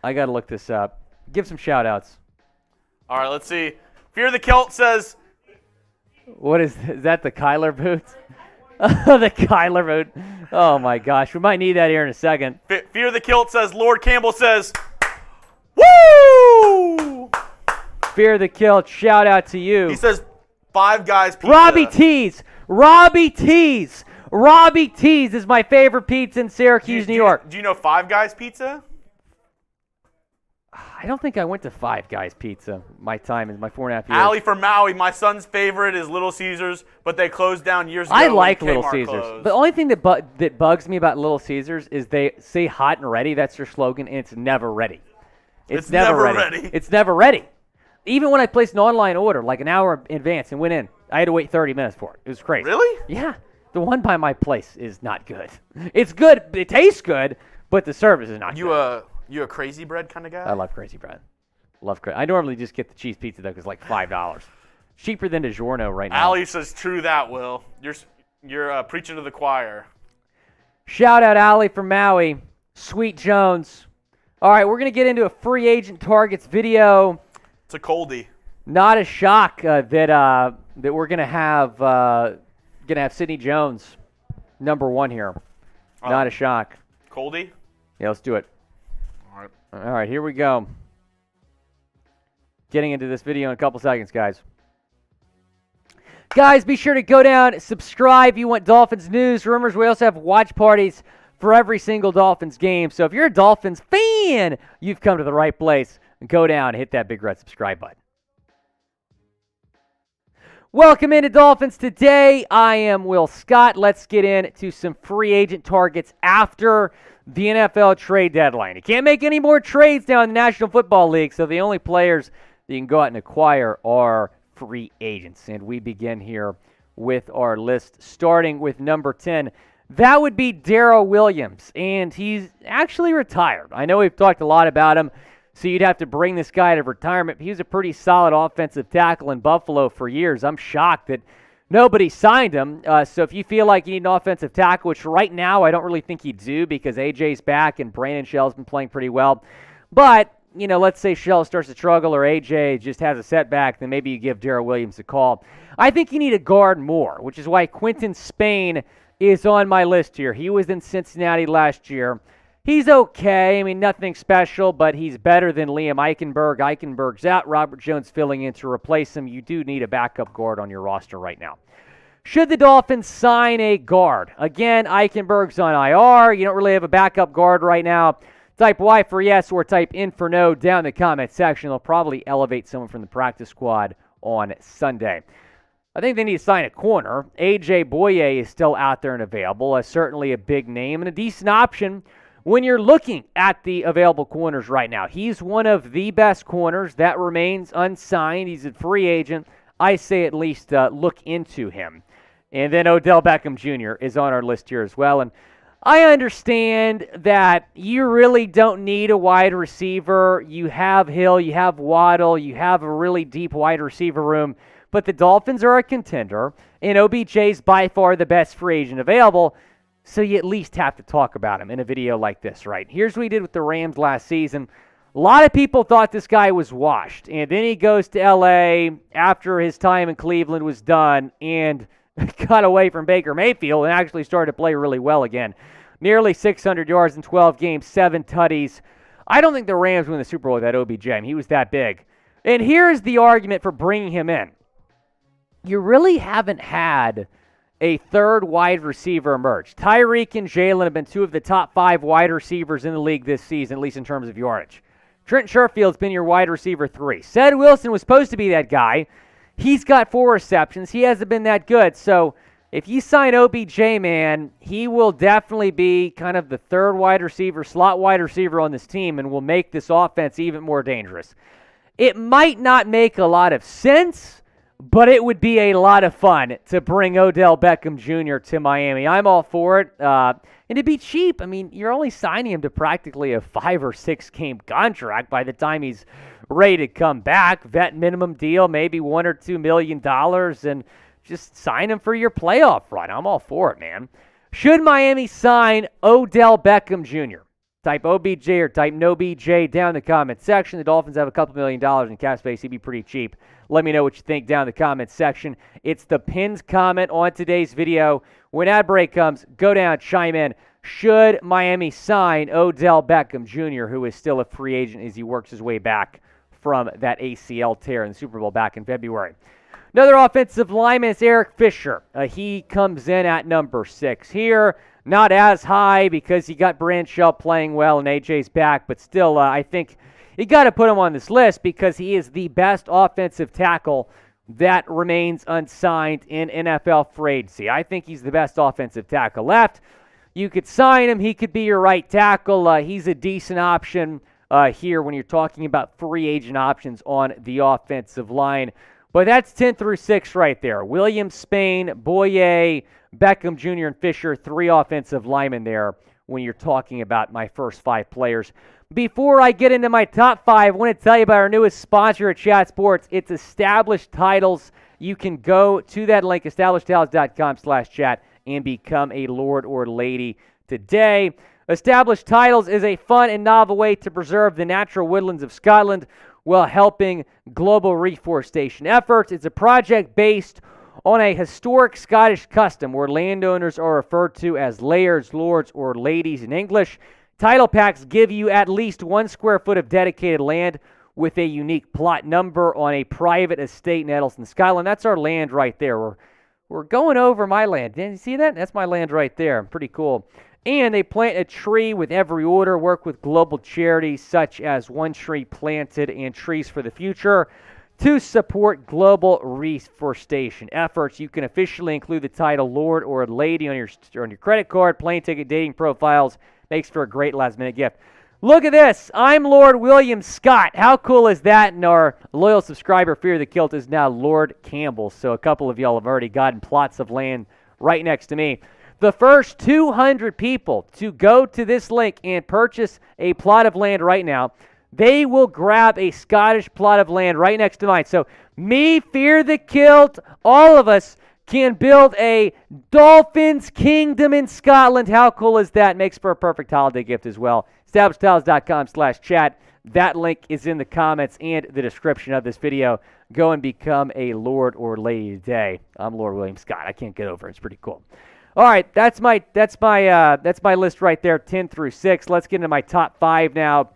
I got to look this up. Give some shout-outs. All right, let's see. Fear the Kilt says... What is that the Kyler boots? The Kyler boot. Oh, my gosh. We might need that here in a second. Fear the Kilt says, Lord Campbell says, woo! Fear the Kilt, shout out to you. He says, Five Guys Pizza. Robbie T's. Robbie T's is my favorite pizza in Syracuse, New York. Do you know Five Guys Pizza? I don't think I went to Five Guys Pizza my 4.5 years. Allie from Maui, my son's favorite is Little Caesars, but they closed down years ago. I like when Little Kmart Caesars. closed. The only thing that bugs me about Little Caesars is they say hot and ready. That's their slogan, and it's never ready. It's never ready. It's never ready. Even when I placed an online order, like an hour in advance, and went in, I had to wait 30 minutes for it. It was crazy. Really? Yeah. The one by my place is not good. It's good. It tastes good, but the service is not good. You a crazy bread kind of guy? I love crazy bread. I normally just get the cheese pizza, though, because it's like $5. Cheaper than DiGiorno right now. Allie says, true that, Will. You're preaching to the choir. Shout out Allie from Maui. Sweet Jones. All right, we're going to get into a free agent targets video. It's a coldie. Not a shock that we're going to have Sidney Jones number one here. Not a shock. Coldie? Yeah, let's do it. All right. All right, here we go. Getting into this video in a couple seconds, guys. Guys, be sure to go down, subscribe if you want Dolphins news, rumors. We also have watch parties for every single Dolphins game. So if you're a Dolphins fan, you've come to the right place. Go down and hit that big red subscribe button. Welcome into Dolphins Today. I am Will Scott. Let's get into some free agent targets after the NFL trade deadline. You can't make any more trades now in the National Football League, so the only players that you can go out and acquire are free agents. And we begin here with our list, starting with number 10. That would be Darrell Williams, and he's actually retired. I know we've talked a lot about him, so you'd have to bring this guy to retirement. He was a pretty solid offensive tackle in Buffalo for years. I'm shocked that nobody signed him. So if you feel like you need an offensive tackle, which right now I don't really think you do because AJ's back and Brandon Shell's been playing pretty well. But, let's say Shell starts to struggle or AJ just has a setback, then maybe you give Darrell Williams a call. I think you need a guard more, which is why Quinton Spain is on my list here. He was in Cincinnati last year. He's okay. I mean, nothing special, but he's better than Liam Eichenberg. Eichenberg's out. Robert Jones filling in to replace him. You do need a backup guard on your roster right now. Should the Dolphins sign a guard? Again, Eichenberg's on IR. You don't really have a backup guard right now. Type Y for yes or type in for no down in the comment section. They'll probably elevate someone from the practice squad on Sunday. I think they need to sign a corner. AJ Boye is still out there and available. Certainly a big name and a decent option when you're looking at the available corners right now. He's one of the best corners. That remains unsigned. He's a free agent. I say at least look into him. And then Odell Beckham Jr. is on our list here as well. And I understand that you really don't need a wide receiver. You have Hill, you have Waddle, you have a really deep wide receiver room. But the Dolphins are a contender, and OBJ's by far the best free agent available. So you at least have to talk about him in a video like this, right? Here's what he did with the Rams last season. A lot of people thought this guy was washed. And then he goes to L.A. after his time in Cleveland was done and got away from Baker Mayfield and actually started to play really well again. Nearly 600 yards in 12 games, 7 tutties. I don't think the Rams win the Super Bowl with that OBJ. I mean, he was that big. And here's the argument for bringing him in. You really haven't had a third wide receiver emerge. Tyreek and Jalen have been two of the top 5 wide receivers in the league this season, at least in terms of yardage. Trent Sherfield's been your wide receiver 3. Ced Wilson was supposed to be that guy. He's got 4 receptions. He hasn't been that good. So if you sign OBJ, man, he will definitely be kind of the third wide receiver, slot wide receiver on this team, and will make this offense even more dangerous. It might not make a lot of sense, but it would be a lot of fun to bring Odell Beckham Jr. to Miami. I'm all for it. And it'd be cheap. I mean, you're only signing him to practically a 5 or 6 game contract by the time he's ready to come back. Vet minimum deal, maybe $1 or $2 million, and just sign him for your playoff run. I'm all for it, man. Should Miami sign Odell Beckham Jr.? Type OBJ or type no BJ down in the comment section. The Dolphins have a couple $1 million in cap space. He'd be pretty cheap. Let me know what you think down in the comment section. It's the pinned comment on today's video. When ad break comes, go down, chime in. Should Miami sign Odell Beckham Jr., who is still a free agent as he works his way back from that ACL tear in the Super Bowl back in February? Another offensive lineman is Eric Fisher. He comes in at number 6 here. Not as high because he got Branchell playing well and AJ's back, but still, I think you got to put him on this list because he is the best offensive tackle that remains unsigned in NFL free agency. I think he's the best offensive tackle left. You could sign him. He could be your right tackle. He's a decent option here when you're talking about free agent options on the offensive line. But that's 10 through 6 right there. Williams, Spain, Boye, Beckham Jr., and Fisher, 3 offensive linemen there when you're talking about my first 5 players. Before I get into my top 5, I want to tell you about our newest sponsor at Chat Sports. It's Established Titles. You can go to that link, establishedtitles.com/chat, and become a lord or lady today. Established Titles is a fun and novel way to preserve the natural woodlands of Scotland while helping global reforestation efforts. It's a project based on a historic Scottish custom where landowners are referred to as lairds, lords, or ladies in English. Title packs give you at least 1 square foot of dedicated land with a unique plot number on a private estate in Edelston, Scotland. That's our land right there. We're going over my land. Did you see that? That's my land right there. Pretty cool. And they plant a tree with every order, work with global charities such as One Tree Planted and Trees for the Future to support global reforestation efforts. You can officially include the title Lord or Lady on your credit card, plane ticket, dating profiles. Makes for a great last-minute gift. Look at this. I'm Lord William Scott. How cool is that? And our loyal subscriber, Fear the Kilt, is now Lord Campbell. So a couple of y'all have already gotten plots of land right next to me. The first 200 people to go to this link and purchase a plot of land right now, they will grab a Scottish plot of land right next to mine. So me, Fear the Kilt, all of us can build a Dolphins kingdom in Scotland. How cool is that? Makes for a perfect holiday gift as well. EstablishedTitles.com/chat. That link is in the comments and the description of this video. Go and become a lord or lady today. I'm Lord William Scott. I can't get over it. It's pretty cool. All right, that's my list right there, 10 through 6. Let's get into my top 5 now.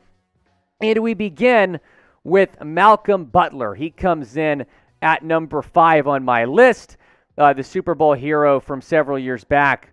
And we begin with Malcolm Butler. He comes in at number 5 on my list, the Super Bowl hero from several years back.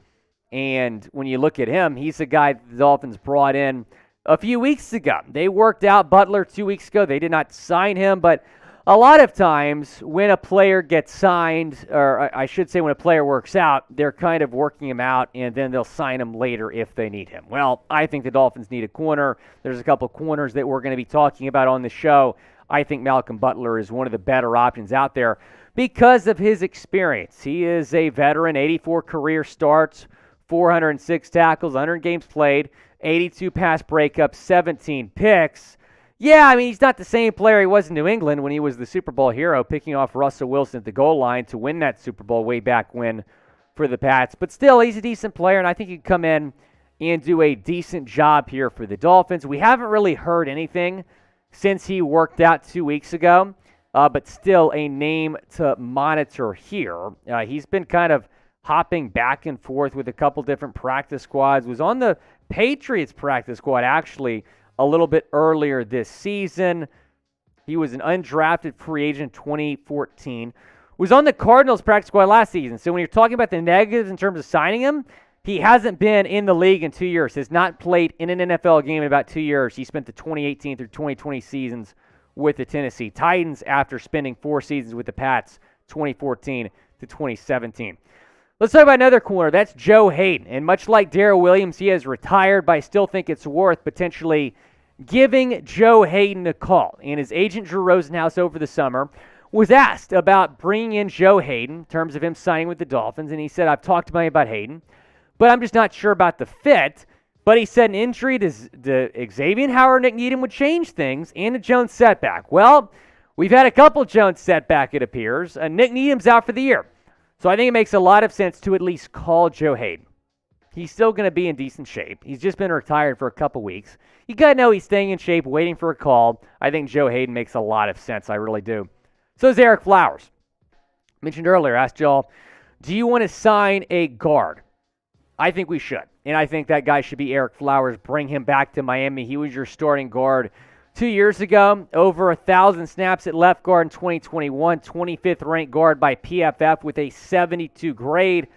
And when you look at him, he's the guy the Dolphins brought in a few weeks ago. They worked out Butler 2 weeks ago. They did not sign him, but a lot of times when a player gets signed, or I should say when a player works out, they're kind of working him out, and then they'll sign him later if they need him. Well, I think the Dolphins need a corner. There's a couple of corners that we're going to be talking about on the show. I think Malcolm Butler is one of the better options out there because of his experience. He is a veteran, 84 career starts, 406 tackles, 100 games played, 82 pass breakups, 17 picks. Yeah, I mean, he's not the same player he was in New England when he was the Super Bowl hero, picking off Russell Wilson at the goal line to win that Super Bowl way back when for the Pats. But still, he's a decent player, and I think he can come in and do a decent job here for the Dolphins. We haven't really heard anything since he worked out 2 weeks ago, but still a name to monitor here. He's been kind of hopping back and forth with a couple different practice squads. Was on the Patriots practice squad, actually, a little bit earlier this season. He was an undrafted free agent in 2014. was on the Cardinals practice squad last season. So when you're talking about the negatives in terms of signing him, he hasn't been in the league in 2 years. Has not played in an NFL game in about 2 years. He spent the 2018 through 2020 seasons with the Tennessee Titans after spending 4 seasons with the Pats, 2014 to 2017. Let's talk about another corner. That's Joe Hayden. And much like Darrell Williams, he has retired, but I still think it's worth potentially giving Joe Hayden a call. And his agent, Drew Rosenhaus, over the summer was asked about bringing in Joe Hayden in terms of him signing with the Dolphins. And he said, I've talked to Miami about Hayden, but I'm just not sure about the fit. But he said an injury to Xavier Howard, Nick Needham would change things, and a Jones setback. Well, we've had a couple Jones setback, it appears. Nick Needham's out for the year. So I think it makes a lot of sense to at least call Joe Hayden. He's still going to be in decent shape. He's just been retired for a couple weeks. You got to know he's staying in shape, waiting for a call. I think Joe Hayden makes a lot of sense. I really do. So is Eric Flowers. Mentioned earlier, asked y'all, do you want to sign a guard? I think we should. And I think that guy should be Eric Flowers. Bring him back to Miami. He was your starting guard 2 years ago. Over 1,000 snaps at left guard in 2021. 25th ranked guard by PFF with a 72 grade.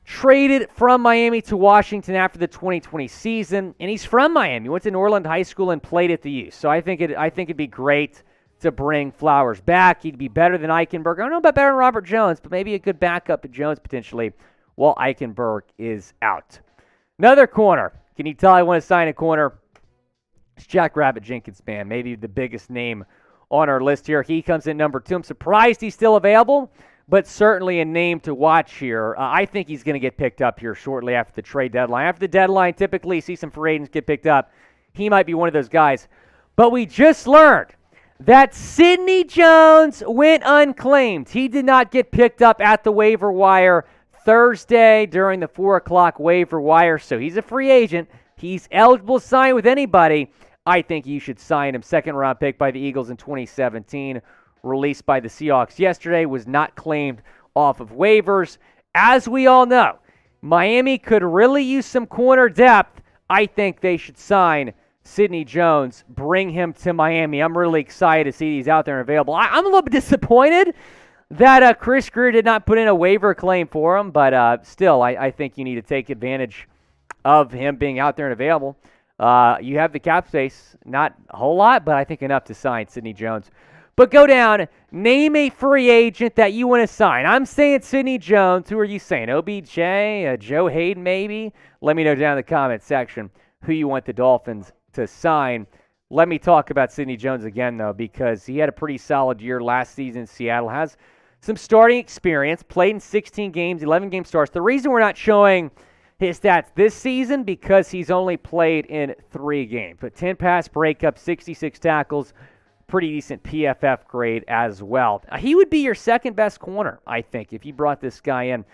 Traded from Miami to Washington after the 2020 season. And he's from Miami. Went to Norland High School and played at the U. So I think it'd be great to bring Flowers back. He'd be better than Eichenberg. I don't know about better than Robert Jones, but maybe a good backup to Jones potentially while Eichenberg is out. Another corner. Can you tell I want to sign a corner? It's Jack Rabbit Jenkins, man. Maybe the biggest name on our list here. He comes in number 2. I'm surprised he's still available, but certainly a name to watch here. I think he's going to get picked up here shortly after the trade deadline. After the deadline, typically you see some free agents get picked up. He might be one of those guys. But we just learned that Sidney Jones went unclaimed. He did not get picked up at the waiver wire Thursday during the 4 o'clock waiver wire, so he's a free agent. He's eligible to sign with anybody. I think you should sign him. Second-round pick by the Eagles in 2017, released by the Seahawks yesterday, was not claimed off of waivers. As we all know, Miami could really use some corner depth. I think they should sign Sidney Jones, bring him to Miami. I'm really excited to see he's out there and available. I'm a little bit disappointed that Chris Greer did not put in a waiver claim for him, but still, I think you need to take advantage of him being out there and available. You have the cap space, not a whole lot, but I think enough to sign Sidney Jones. But go down, name a free agent that you want to sign. I'm saying Sidney Jones. Who are you saying? OBJ, Joe Hayden maybe? Let me know down in the comment section who you want the Dolphins to sign. Let me talk about Sidney Jones again, though, because he had a pretty solid year last season in Seattle. Has some starting experience, played in 16 games, 11 game starts. The reason we're not showing his stats this season because he's only played in 3 games. But 10 pass breakups, 66 tackles, pretty decent PFF grade as well. He would be your second best corner, I think, if you brought this guy in.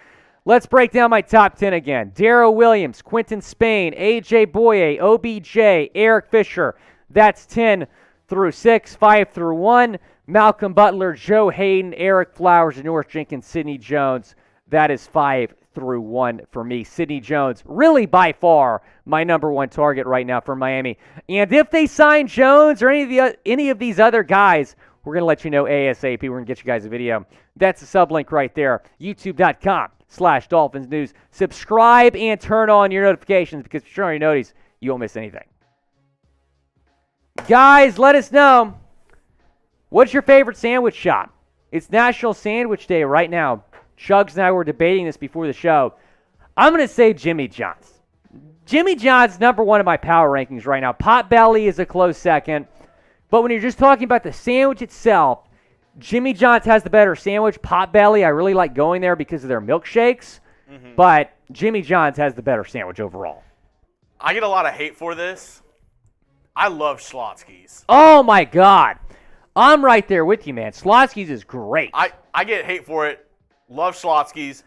Let's break down my top 10 again. Darrell Williams, Quinton Spain, A.J. Boye, OBJ, Eric Fisher. That's 10 through 6, 5 through 1. Malcolm Butler, Joe Hayden, Eric Flowers, Norris Jenkins, Sidney Jones. That is 5 through 1 for me. Sidney Jones, really by far my number 1 target right now for Miami. And if they sign Jones or any of these other guys, we're going to let you know ASAP. We're going to get you guys a video. That's the sublink right there, youtube.com/Dolphins News. Subscribe and turn on your notifications because if you're on your notice, you won't miss anything. Guys, let us know. What's your favorite sandwich shop? It's National Sandwich Day right now. Chugs and I were debating this before the show. I'm going to say Jimmy John's. Jimmy John's number 1 in my power rankings right now. Potbelly is a close second. But when you're just talking about the sandwich itself, Jimmy John's has the better sandwich. Potbelly, I really like going there because of their milkshakes. Mm-hmm. But Jimmy John's has the better sandwich overall. I get a lot of hate for this. I love Schlotzsky's. Oh, my God. I'm right there with you, man. Schlotzsky's is great. I get hate for it. Love Schlotzsky's.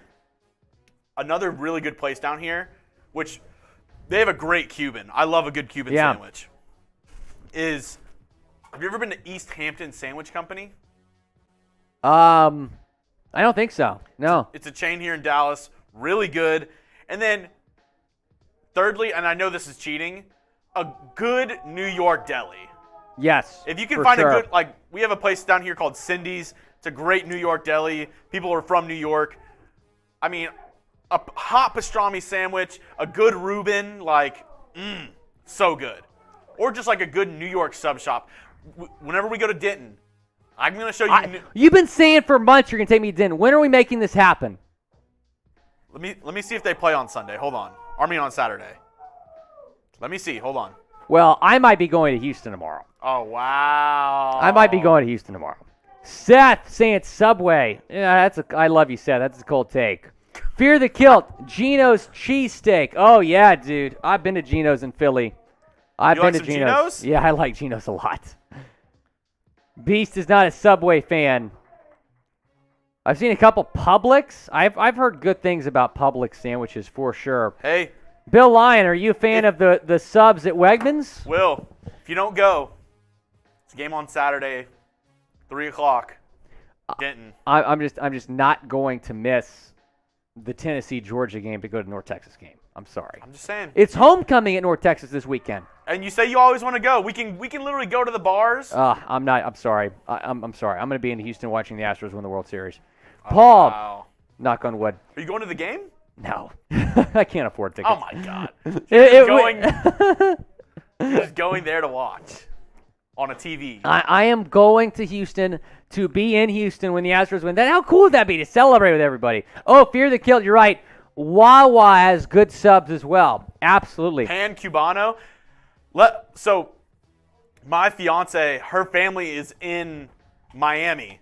Another really good place down here, which they have a great Cuban. I love a good Cuban sandwich. Have you ever been to East Hampton Sandwich Company? I don't think so. No. It's a chain here in Dallas. Really good. And then, thirdly, and I know this is cheating, a good New York deli. Yes. If you can find a good, we have a place down here called Cindy's. It's a great New York deli. People are from New York. I mean, a hot pastrami sandwich, a good Reuben, so good. Or just like a good New York sub shop. Whenever we go to Denton, I'm going to show you. You've been saying for months you're going to take me to Denton. When are we making this happen? Let me see if they play on Sunday. Hold on. On Saturday. Let me see. Hold on. Well, I might be going to Houston tomorrow. Oh, wow. I might be going to Houston tomorrow. Seth saying Subway. Yeah, I love you, Seth. That's a cold take. Fear the Kilt. Geno's cheesesteak. Oh, yeah, dude. I've been to Geno's in Philly. I've been to Geno's. Yeah, I like Geno's a lot. Beast is not a Subway fan. I've seen a couple Publix. I've heard good things about Publix sandwiches for sure. Hey. Bill Lyon, are you a fan of the subs at Wegmans? Will, if you don't go, it's a game on Saturday, 3 o'clock, Denton. I'm just not going to miss the Tennessee-Georgia game to go to North Texas game. I'm sorry. I'm just saying. It's homecoming at North Texas this weekend. And you say you always want to go. We can literally go to the bars. I'm not. I'm sorry. I'm sorry. I'm going to be in Houston watching the Astros win the World Series. Paul, wow. Knock on wood. Are you going to the game? No. I can't afford tickets. Oh, my God. You're just going there to watch on a TV. I am going to Houston to be in Houston when the Astros win. How cool would that be to celebrate with everybody? Oh, Fear the Kilt, you're right. Wawa has good subs as well. Absolutely. Pan Cubano. So my fiance, her family is in Miami.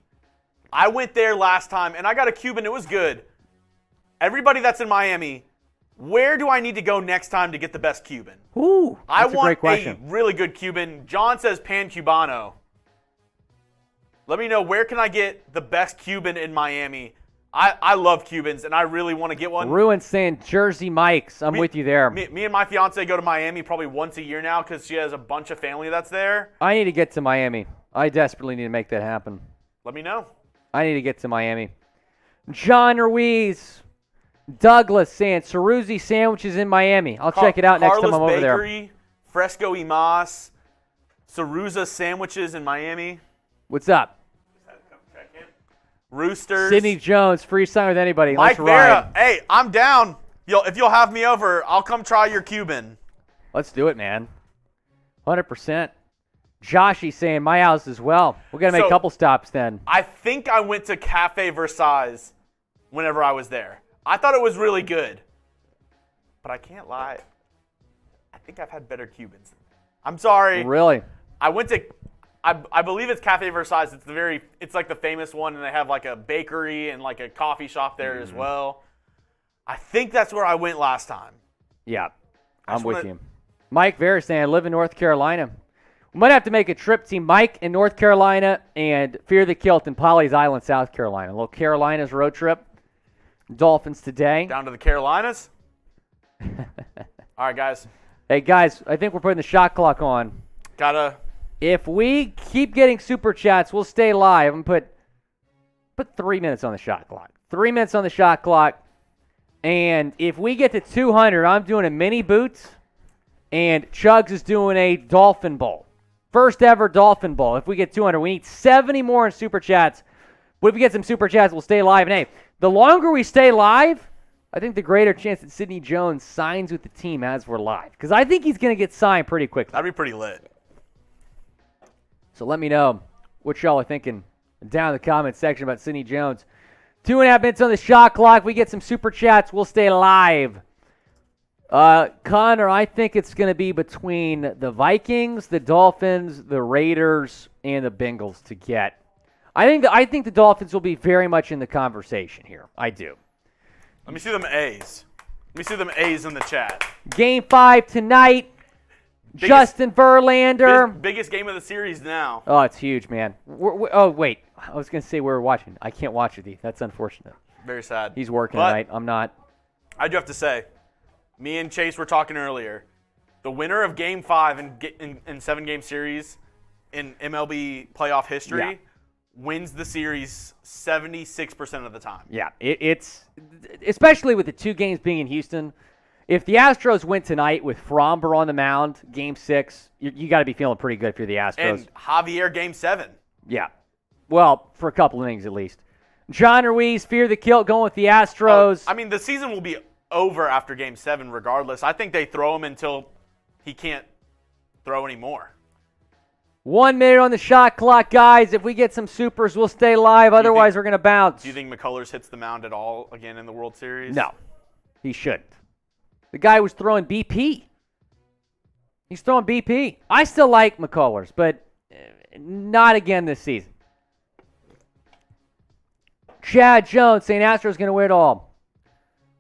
I went there last time, and I got a Cuban. It was good. Everybody that's in Miami, where do I need to go next time to get the best Cuban? Ooh, I that's a great question. A really good Cuban. John says Pan Cubano. Let me know, where can I get the best Cuban in Miami? I love Cubans, and I really want to get one. Ruin saying Jersey Mike's. I'm with you there. Me and my fiance go to Miami probably once a year now because she has a bunch of family that's there. I need to get to Miami. I desperately need to make that happen. Let me know. I need to get to Miami. John Ruiz. Douglas saying Ceruzzi sandwiches in Miami. I'll check it out next time I'm over there. Bakery, Fresco y Mas, Ceruzza sandwiches in Miami. What's up? Roosters. Sidney Jones, free sign with anybody. Mike Let's Vera. ride. Hey, I'm down. If you'll have me over, I'll come try your Cuban. Let's do it, man. 100%. Joshy saying my house as well. We're going to make a couple stops then. I think I went to Cafe Versailles whenever I was there. I thought it was really good. But I can't lie. I think I've had better Cubans. I'm sorry. Really? I went to, I believe it's Cafe Versailles. It's like the famous one, and they have like a bakery and like a coffee shop there as well. I think that's where I went last time. Yeah, I'm with you. Mike Vera saying I live in North Carolina. We might have to make a trip, Team Mike in North Carolina and Fear the Kilt in Polly's Island, South Carolina. A little Carolinas road trip. Dolphins today. Down to the Carolinas. All right, guys. Hey, guys, I think we're putting the shot clock on. If we keep getting super chats, we'll stay live and put 3 minutes on the shot clock. 3 minutes on the shot clock. And if we get to 200, I'm doing a mini boots, and Chugs is doing a Dolphin Bowl. First ever Dolphin Bowl. If we get 200, we need 70 more in super chats. But if we get some super chats, we'll stay live. And hey, the longer we stay live, I think the greater chance that Sidney Jones signs with the team as we're live. Because I think he's going to get signed pretty quickly. That'd be pretty lit. So let me know what y'all are thinking down in the comments section about Sidney Jones. 2.5 minutes on the shot clock. We get some super chats. We'll stay live. Connor, I think it's going to be between the Vikings, the Dolphins, the Raiders, and the Bengals to get. I think the Dolphins will be very much in the conversation here. I do. Let me see them A's. Let me see them A's in the chat. Game 5 tonight. Justin Verlander. Biggest game of the series now. Oh, it's huge, man. Oh, wait. I was going to say we're watching. I can't watch with you. That's unfortunate. Very sad. He's working tonight. I'm not. I do have to say, me and Chase were talking earlier. The winner of Game 5 in 7-game series in MLB playoff history wins the series 76% of the time. Yeah, it's especially with the 2 games being in Houston. If the Astros win tonight with Fromber on the mound, Game 6, you got to be feeling pretty good if you're the Astros. And Javier, Game 7. Yeah. Well, for a couple innings at least. John Ruiz, fear the kilt, going with the Astros. I mean, the season will be over after Game 7 regardless. I think they throw him until he can't throw anymore. 1 minute on the shot clock, guys. If we get some supers, we'll stay live. Otherwise, we're going to bounce. Do you think McCullers hits the mound at all again in the World Series? No, he shouldn't. The guy was throwing BP. He's throwing BP. I still like McCullers, but not again this season. Chad Jones saying Astros going to win it all.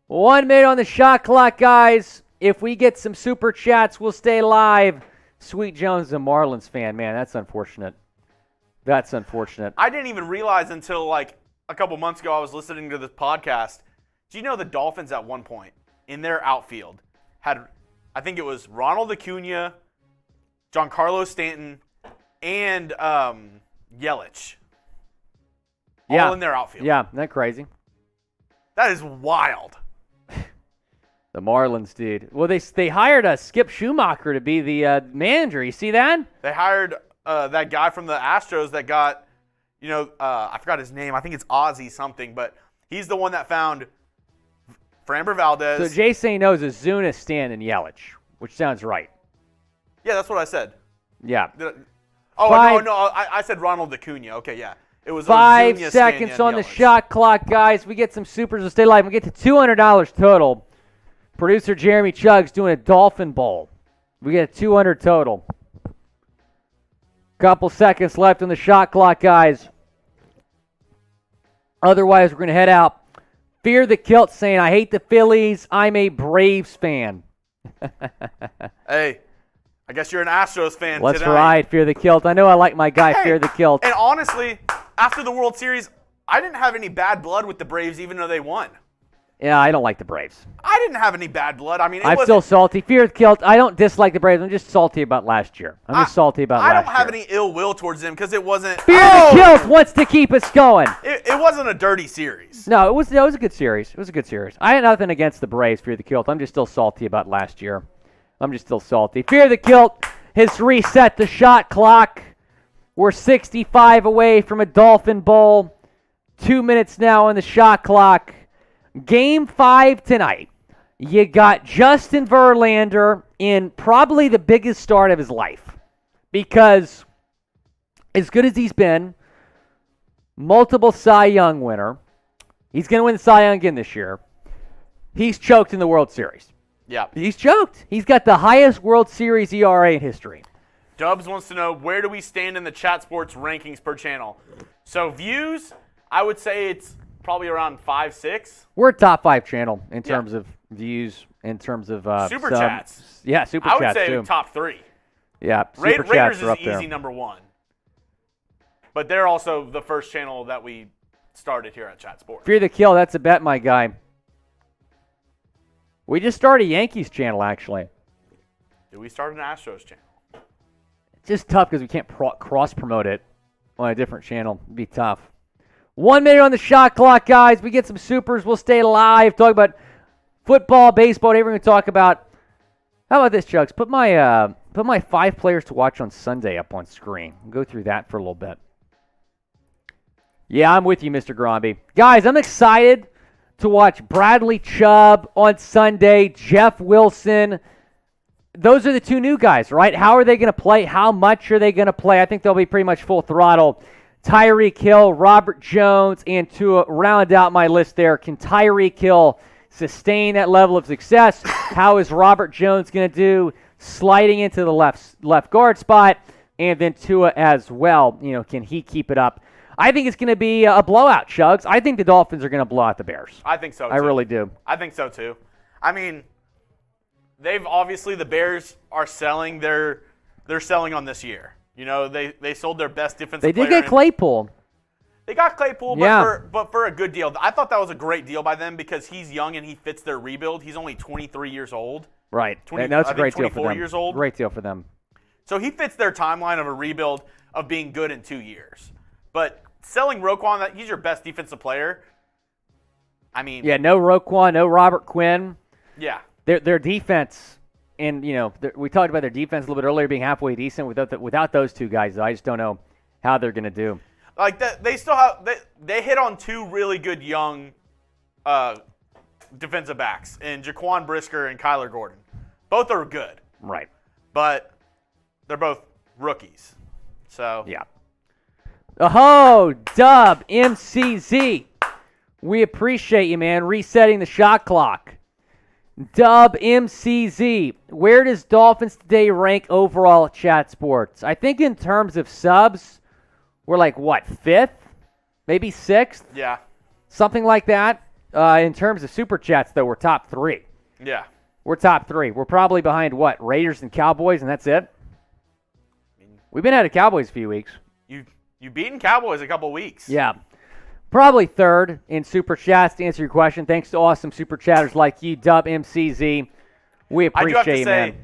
1 minute on the shot clock, guys. If we get some super chats, we'll stay live. Sweet Jones is a Marlins fan. Man, that's unfortunate. That's unfortunate. I didn't even realize until like a couple months ago I was listening to this podcast. Do you know the Dolphins at one point in their outfield had, I think it was Ronald Acuna, Giancarlo Stanton, and Yelich. All in their outfield. Yeah, isn't that crazy? That is wild. The Marlins, dude. Well, they hired Skip Schumacher to be the manager. You see that? They hired that guy from the Astros that got, I forgot his name. I think it's Ozzy something, but he's the one that found Framber Valdez. So Jay knows Azuna, Stanton, and Yelich, which sounds right. Yeah, that's what I said. Yeah. I said Ronald Acuna. Okay, yeah. It was 5 Ozuna, seconds Stanton, on and the Yelich. shot clock, guys. We get some supers to stay live. We get to $200 total. Producer Jeremy Chugg's doing a Dolphin Bowl. We get a $200 total. Couple seconds left on the shot clock, guys. Otherwise, we're going to head out. Fear the Kilt saying, I hate the Phillies. I'm a Braves fan. Hey, I guess you're an Astros fan Let's today. ride, Fear the Kilt. I know I like my guy, Fear the Kilt. And honestly, after the World Series, I didn't have any bad blood with the Braves even though they won. Yeah, I don't like the Braves. I didn't have any bad blood. I mean, I'm still salty. Fear the Kilt. I don't dislike the Braves. I'm just salty about last year. I'm just salty about last year. I don't have any ill will towards them because it wasn't. Fear the Kilt wants to keep us going. It wasn't a dirty series. No, it was a good series. It was a good series. I had nothing against the Braves, Fear the Kilt. I'm just still salty about last year. I'm just still salty. Fear the Kilt has reset the shot clock. We're 65 away from a Dolphin Bowl. 2 minutes now on the shot clock. Game 5 tonight. You got Justin Verlander in probably the biggest start of his life. Because as good as he's been, multiple Cy Young winner, he's going to win the Cy Young again this year. He's choked in the World Series. Yeah. He's choked. He's got the highest World Series ERA in history. Dubs wants to know, where do we stand in the Chat Sports rankings per channel? So views, I would say it's probably around 5, 6. We're a top 5 channel in terms of views, in terms of Super chats. Yeah, super I chats would say too. top 3. Yeah, super Raiders chats are up is there. easy number 1. But they're also the first channel that we started here at Chat Sports. Fear the Kill, that's a bet, my guy. We just started a Yankees channel, actually. Did we start an Astros channel? It's just tough because we can't cross-promote it on a different channel. It'd be tough. 1 minute on the shot clock, guys. We get some supers. We'll stay live. Talk about football, baseball, whatever we talk about. How about this, Chugs? Put my 5 players to watch on Sunday up on screen. We'll go through that for a little bit. Yeah, I'm with you, Mr. Gromby. Guys, I'm excited to watch Bradley Chubb on Sunday, Jeff Wilson. Those are the 2 new guys, right? How are they going to play? How much are they going to play? I think they'll be pretty much full throttle. Tyreek Hill, Robert Jones, and to round out my list there, can Tyreek Hill sustain that level of success? How is Robert Jones going to do sliding into the left guard spot? And then Tua as well. Can he keep it up? I think it's going to be a blowout, Chugs. I think the Dolphins are going to blow out the Bears. I think so, too. I really do. I think so, too. I mean, the Bears are selling. They're selling on this year. They sold their best defensive player. They did get Claypool. They got Claypool, but for a good deal. I thought that was a great deal by them because he's young and he fits their rebuild. He's only 23 years old. Right. That's a great deal for them. 24 years old. Great deal for them. So he fits their timeline of a rebuild of being good in 2 years. But selling Roquan, he's your best defensive player. I mean. Yeah, no Roquan, no Robert Quinn. Yeah. Their defense. And, we talked about their defense a little bit earlier being halfway decent. Without those 2 guys, though, I just don't know how they're going to do. Like that, they still have they hit on two really good young defensive backs in Jaquan Brisker and Kyler Gordon. Both are good. Right. But they're both rookies. So yeah. Oh, Dub MCZ. We appreciate you, man. Resetting the shot clock. Dub MCZ. Where does Dolphins Today rank overall at Chat Sports? I think in terms of subs, we're like, what, 5th? Maybe 6th? Yeah. Something like that. In terms of Super Chats, though, we're top 3. Yeah. We're top 3. We're probably behind, what, Raiders and Cowboys, and that's it? We've been out of Cowboys a few weeks. You beaten Cowboys a couple weeks. Yeah. Probably 3rd in Super Chats to answer your question. Thanks to awesome Super Chatters like you, Dub MCZ. We appreciate I do have to you, say, man.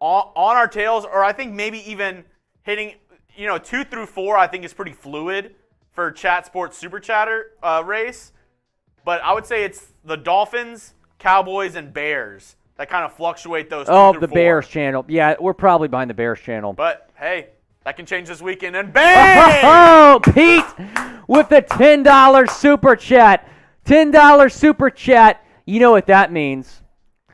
On our tails, or I think maybe even hitting, 2 through 4, I think is pretty fluid for Chat Sports Super Chatter race. But I would say it's the Dolphins, Cowboys, and Bears that kind of fluctuate those 2 through 4. Bears channel. Yeah, we're probably behind the Bears channel. But, hey, that can change this weekend, and bang! Oh, Pete with the $10 Super Chat. $10 Super Chat. You know what that means.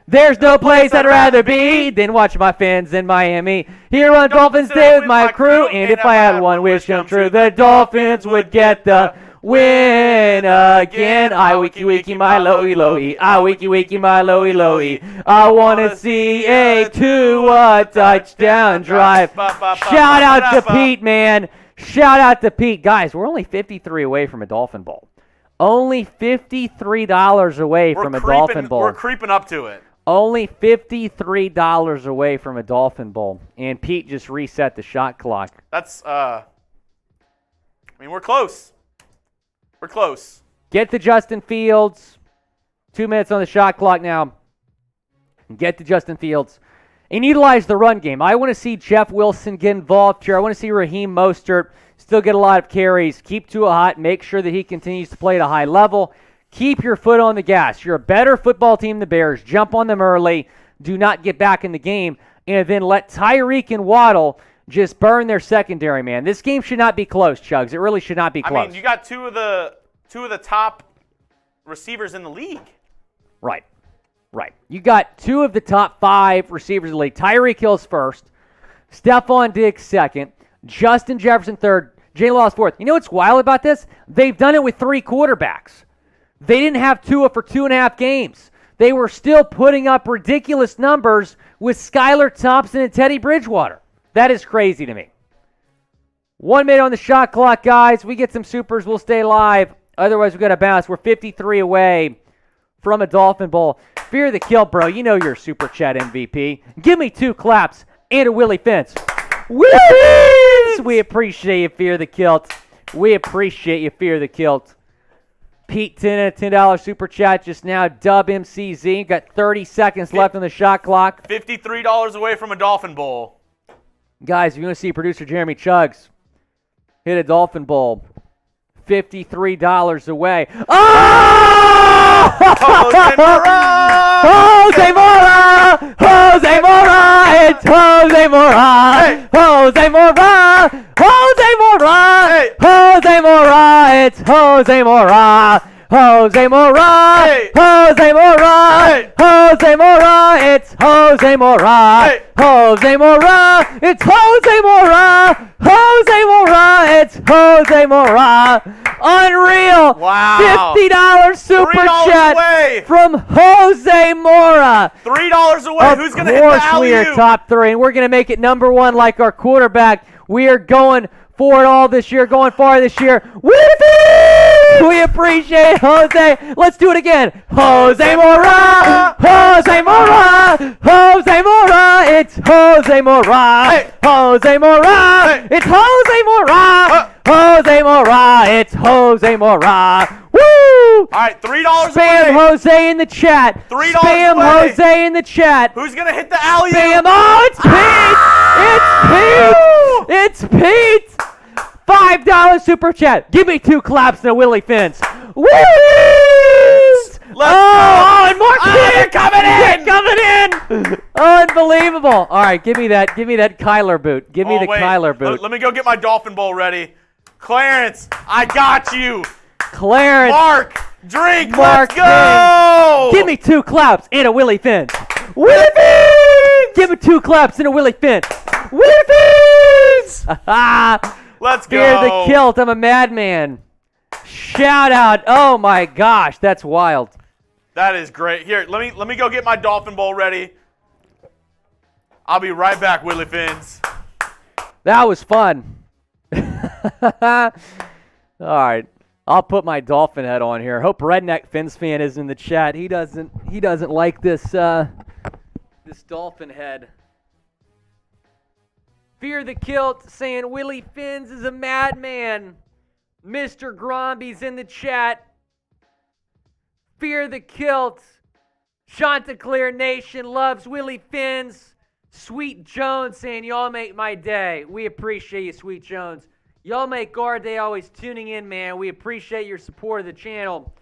There's no place I'd rather be than watch my fans in Miami. Here on Dolphins Day with my crew, and if I had one wish come true, the Dolphins would get the win again. I wiki wiki my lowy lowy. I wiki wiki my lowy lowy. I want to see a 2 touchdown drive. Shout out to Pete, man. Shout out to Pete. Guys, we're only $53 away from a Dolphin Bowl. Only $53 away from a Dolphin Bowl. We're creeping up to it. Only $53 away from a Dolphin Bowl. And Pete just reset the shot clock. That's, we're close. We're close. Get to Justin Fields. 2 minutes on the shot clock now. Get to Justin Fields. And utilize the run game. I want to see Jeff Wilson get involved here. I want to see Raheem Mostert still get a lot of carries. Keep Tua hot. Make sure that he continues to play at a high level. Keep your foot on the gas. You're a better football team than the Bears. Jump on them early. Do not get back in the game. And then let Tyreek and Waddle just burn their secondary, man. This game should not be close, Chugs. It really should not be close. I mean, you got two of the top receivers in the league. Right. You got 2 of the top 5 receivers in the league. Tyreek Hill's first. Stephon Diggs second. Justin Jefferson third. Jalen Waddle fourth. You know what's wild about this? They've done it with 3 quarterbacks. They didn't have Tua for 2.5 games. They were still putting up ridiculous numbers with Skylar Thompson and Teddy Bridgewater. That is crazy to me. 1 minute on the shot clock, guys. We get some supers. We'll stay live. Otherwise, we've got to bounce. We're 53 away from a Dolphin Bowl. Fear the kill, bro. You know you're a Super Chat MVP. Give me 2 claps and a Willy Fence. Willy! We appreciate you, Fear the Kilt. We appreciate you, Fear the Kilt. Pete, $10 Super Chat just now. Dub MCZ. Got 30 seconds left on the shot clock. $53 away from a Dolphin Bowl. Guys, if you want to see producer Jeremy Chugs hit a Dolphin Bowl, $53 away. Oh! Jose Mora! Jose Mora! Jose Mora! It's Jose Mora! Hey. Jose Mora! Jose Mora! Hey. Jose Mora! It's Jose Mora! Jose Mora! Hey. Jose Mora! Hey. Jose Mora! It's Jose Mora! Hey. Jose Mora! It's Jose Mora! Jose Mora! It's Jose Mora! Unreal! Wow. $50 Super $3 Chat away. from Jose Mora. $3 away. Who's going to hit the Of course we are top 3, and we're going to make it number 1 like our quarterback. We are going for it all this year, going far this year. We appreciate Jose. Let's do it again. Jose Mora. Jose Mora. Jose Mora. It's Jose Mora. Hey. Jose Mora. Hey. It's Jose Mora. Jose Mora. It's Jose Mora. Woo! All right, $3 Spam away. Jose in the chat. $3 Spam away. Jose in the chat. Who's going to hit the alley-oop? Spam. Oh, it's Pete. It's Pete. It's Pete. $5 Super Chat. Give me 2 claps and a Willy Fence. Woo! Let's go. And more they're coming in. They're coming in. Unbelievable. All right, give me that Kyler boot. Give me the wait. Kyler boot. Let me go get my Dolphin Bowl ready. Clarence, I got you. Clarence. Mark, drink, Mark let's go. Give me 2 claps and a Willy Fins. Willy Fins! Give me 2 claps and a Willy Fins. Willy Fins! Let's go. Fear the kilt. I'm a madman. Shout out. Oh my gosh, that's wild. That is great. Here, let me go get my Dolphin Bowl ready. I'll be right back, Willy Fins. That was fun. All right. I'll put my Dolphin head on here. Hope Redneck Fins fan is in the chat. He doesn't like this this Dolphin head. Fear the kilt saying Willy Fins is a madman. Mr. Gromby's in the chat. Fear the kilt. Chanticleer Nation loves Willy Fins. Sweet Jones saying y'all make my day. We appreciate you, Sweet Jones. Y'all make our day, always tuning in, man. We appreciate your support of the channel.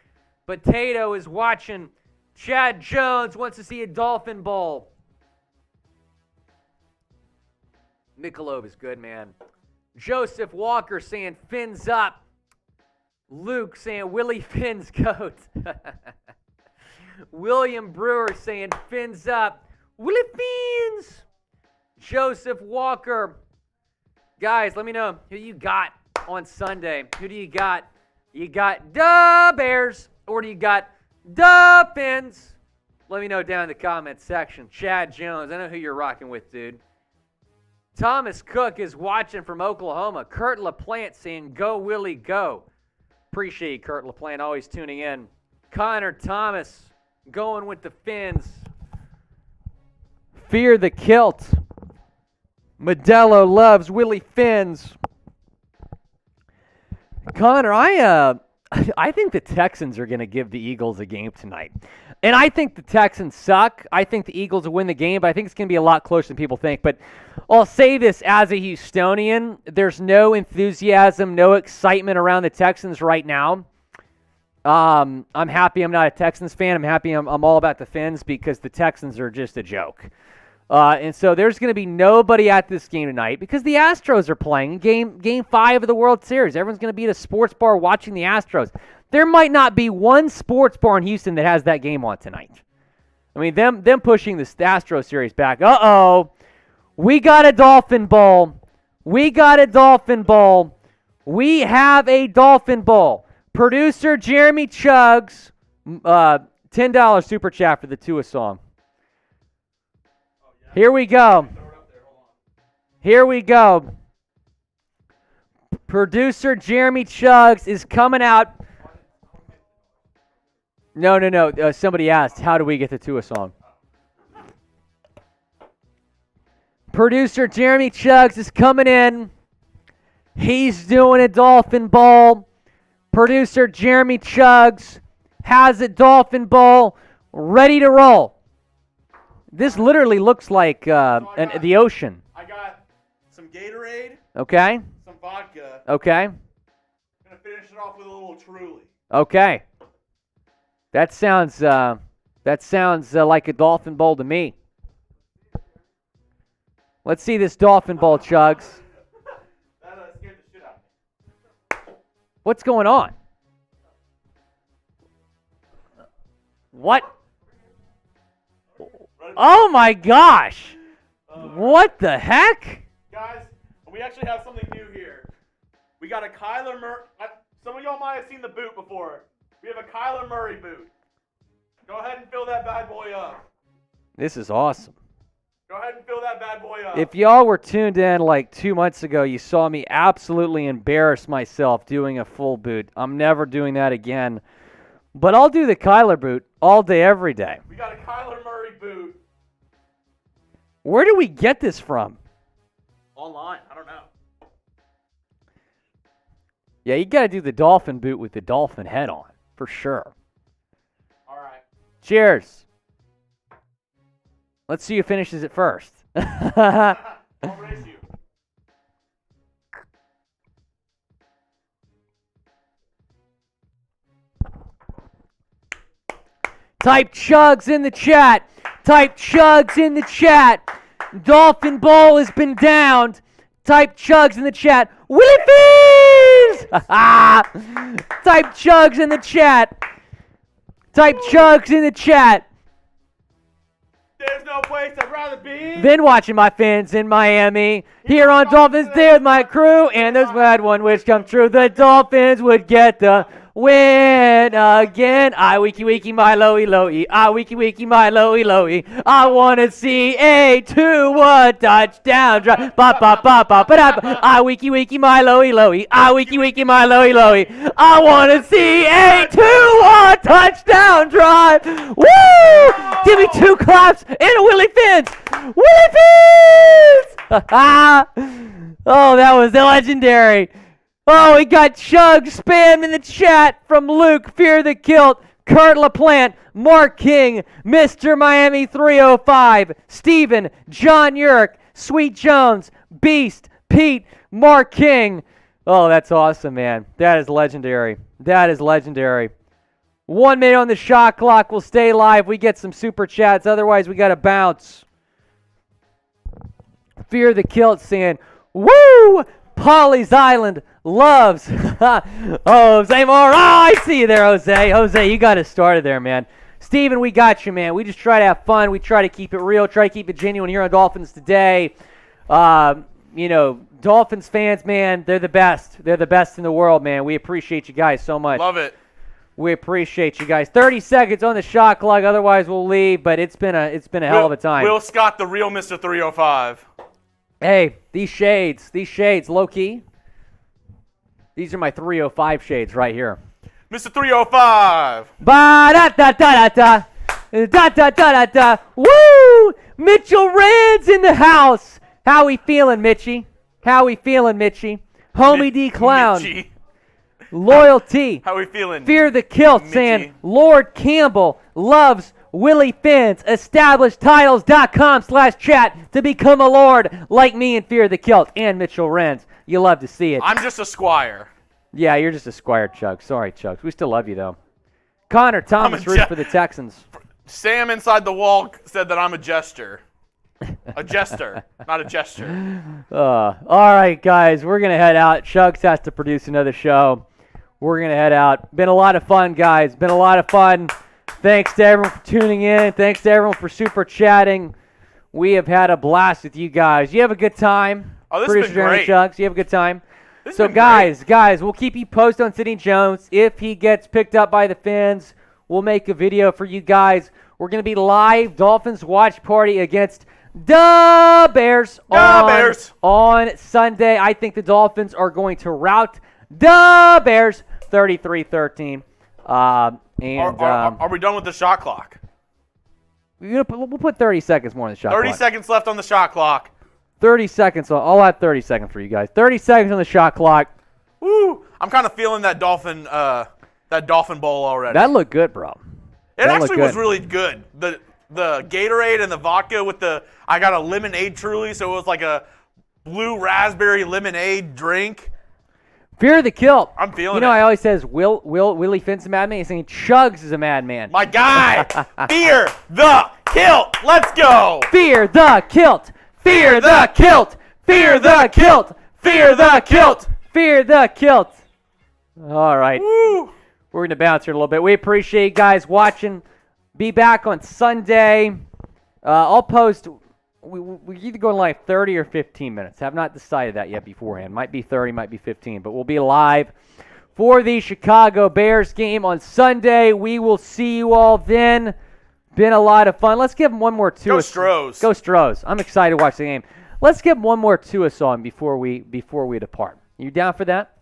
Potato is watching. Chad Jones wants to see a Dolphin Bowl. Michelob is good, man. Joseph Walker saying fins up. Luke saying Willy Fins goat. William Brewer saying fins up. Willy Fins. Joseph Walker. Guys, let me know who you got on Sunday. Who do you got? You got the Bears or do you got the Fins? Let me know down in the comments section. Chad Jones, I know who you're rocking with, dude. Thomas Cook is watching from Oklahoma. Kurt LaPlante saying, go, Willie, go. Appreciate you, Kurt LaPlante, always tuning in. Connor Thomas going with the Fins. Fear the kilt. Modelo loves Willy Fins. Connor, I think the Texans are going to give the Eagles a game tonight. And I think the Texans suck. I think the Eagles will win the game, but I think it's going to be a lot closer than people think. But I'll say this as a Houstonian, there's no enthusiasm, no excitement around the Texans right now. I'm happy I'm not a Texans fan. I'm happy I'm all about the Fins because the Texans are just a joke. And so there's going to be nobody at this game tonight because the Astros are playing game 5 of the World Series. Everyone's going to be at a sports bar watching the Astros. There might not be one sports bar in Houston that has that game on tonight. I mean, them pushing the Astros series back. Uh-oh. We got a Dolphin Bowl. We got a Dolphin Bowl. We have a Dolphin Bowl. Producer Jeremy Chugs, $10 super chat for the Tua song. Here we go. Here we go. Producer Jeremy Chugs is coming out. No. Somebody asked, how do we get the Tua song? Producer Jeremy Chugs is coming in. He's doing a Dolphin Bowl. Producer Jeremy Chugs has a Dolphin Bowl ready to roll. This literally looks like the ocean. I got some Gatorade. Okay. Some vodka. Okay. I'm going to finish it off with a little Truly. Okay. That sounds like a Dolphin Bowl to me. Let's see this Dolphin Bowl, Chugs. That scared the shit out of me. What's going on? What? Oh my gosh! What the heck? Guys, we actually have something new here. We got a Kyler Murray. Some of y'all might have seen the boot before. We have a Kyler Murray boot. Go ahead and fill that bad boy up. This is awesome. Go ahead and fill that bad boy up. If y'all were tuned in like 2 months ago, you saw me absolutely embarrass myself doing a full boot. I'm never doing that again. But I'll do the Kyler boot all day, every day. We got a Kyler Murray boot. Where do we get this from? Online. I don't know. Yeah, you got to do the Dolphin boot with the Dolphin head on, for sure. All right. Cheers. Let's see who finishes it first. I'll race you. Type Chugs in the chat. Type Chugs in the chat. Dolphin Bowl has been downed. Type Chugs in the chat. Willy Fins! Type chugs in the chat. Type chugs in the chat. There's no place I'd rather be. Then watching my fans in Miami. Here on Dolphins Day with my crew. And there's glad one wish come true. The Dolphins would get the win again. I wiki wiki my lowy lowy. I wiki wiki my lowy lowy. I want to see a 2-1 touchdown drive. Ba ba ba ba ba da. I wiki wiki my lowy lowy. I wiki wiki my lowy lowy. I want to see a 2-1 touchdown drive. Woo! Give me 2 claps and a Willy Fins. Willy Fins! Oh, that was legendary. Oh, we got Chug spammed in the chat from Luke, Fear the Kilt, Kurt LaPlante, Mark King, Mr. Miami 305, Steven, John Yurk, Sweet Jones, Beast, Pete, Mark King. Oh, that's awesome, man. That is legendary. That is legendary. 1 minute on the shot clock. We'll stay live. We get some super chats. Otherwise, we got to bounce. Fear the Kilt saying, woo! Polly's Island loves. Jose Moore. Oh, I see you there, Jose. Jose, you got us started there, man. Steven, we got you, man. We just try to have fun. We try to keep it real, try to keep it genuine here on Dolphins Today. Dolphins fans, man, they're the best. They're the best in the world, man. We appreciate you guys so much. Love it. We appreciate you guys. 30 seconds on the shot clock, otherwise we'll leave, but it's been a hell of a time. Will Scott, the real Mr. 305. Hey, these shades, low-key, these are my 305 shades right here. Mr. 305. Ba-da-da-da-da-da. Da-da-da-da-da. Woo! Mitchell Reds in the house. How we feeling, Mitchie? How we feeling, Mitchie? Homie D. Clown. Mitchie. Loyalty. How we feeling? Fear the Kilt Mitchie. saying Lord Campbell loves Willy Fins. EstablishedTitles.com/chat to become a Lord like me and Fear the Kilt and Mitchell Renz. You love to see it. I'm just a squire. Yeah, you're just a squire, Chuck. Sorry, Chuck. We still love you, though. Connor Thomas roots for the Texans. Sam inside the wall said that I'm a jester. A jester, not a gesture. All right, guys. We're going to head out. Chugs has to produce another show. We're going to head out. Been a lot of fun, guys. Been a lot of fun. Thanks to everyone for tuning in. Thanks to everyone for super chatting. We have had a blast with you guys. You have a good time. Oh, this has been great. Chugs, you have a good time. So, guys, we'll keep you posted on Sidney Jones. If he gets picked up by the Fins, we'll make a video for you guys. We're going to be live Dolphins watch party against the Bears on Sunday. I think the Dolphins are going to rout the Bears 33-13. Are we done with the shot clock? We'll put 30 seconds more on the shot clock. 30 seconds left on the shot clock. 30 seconds. I'll add 30 seconds for you guys. 30 seconds on the shot clock. Woo! I'm kind of feeling that Dolphin bowl already. That looked good, bro. It actually was really good. The Gatorade and the vodka with I got a lemonade Truly, so it was like a blue raspberry lemonade drink. Fear the Kilt. I'm feeling it. You know, I always says Willy Finn's a madman. He's saying Chugs is a madman. My guy. Fear the Kilt. Let's go. Fear the Kilt. Fear the Kilt. Fear the Kilt. Fear the Kilt. Fear the Kilt. All right. Woo. We're going to bounce here a little bit. We appreciate you guys watching. Be back on Sunday. I'll post. We either go live 30 or 15 minutes. Have not decided that yet beforehand. Might be 30, might be 15. But we'll be live for the Chicago Bears game on Sunday. We will see you all then. Been a lot of fun. Let's give them one more Go Stros. Go Stros. I'm excited to watch the game. Let's give them one more to us on before we depart. You down for that?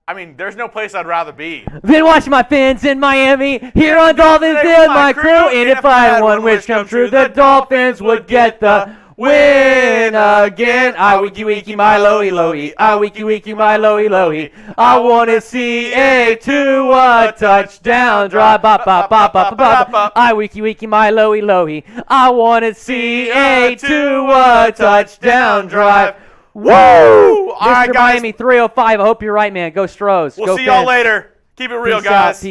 I mean, there's no place I'd rather be. Been watching my fans in Miami, here on Dolphins Day with my crew. And if I had one wish come true, the Dolphins would get the win again. I wiki wiki my lowy lowy. I wiki wiki my lowy lowy. I want to see a 2-1 touchdown drive. Bop, bop, bop, bop, bop, bop. I wiki wiki my lowy lowy. I want to see a 2-1 touchdown drive. Woo! All right, guys. Miami 305. I hope you're right, man. Go Stros. We'll see y'all later. Keep it real, guys.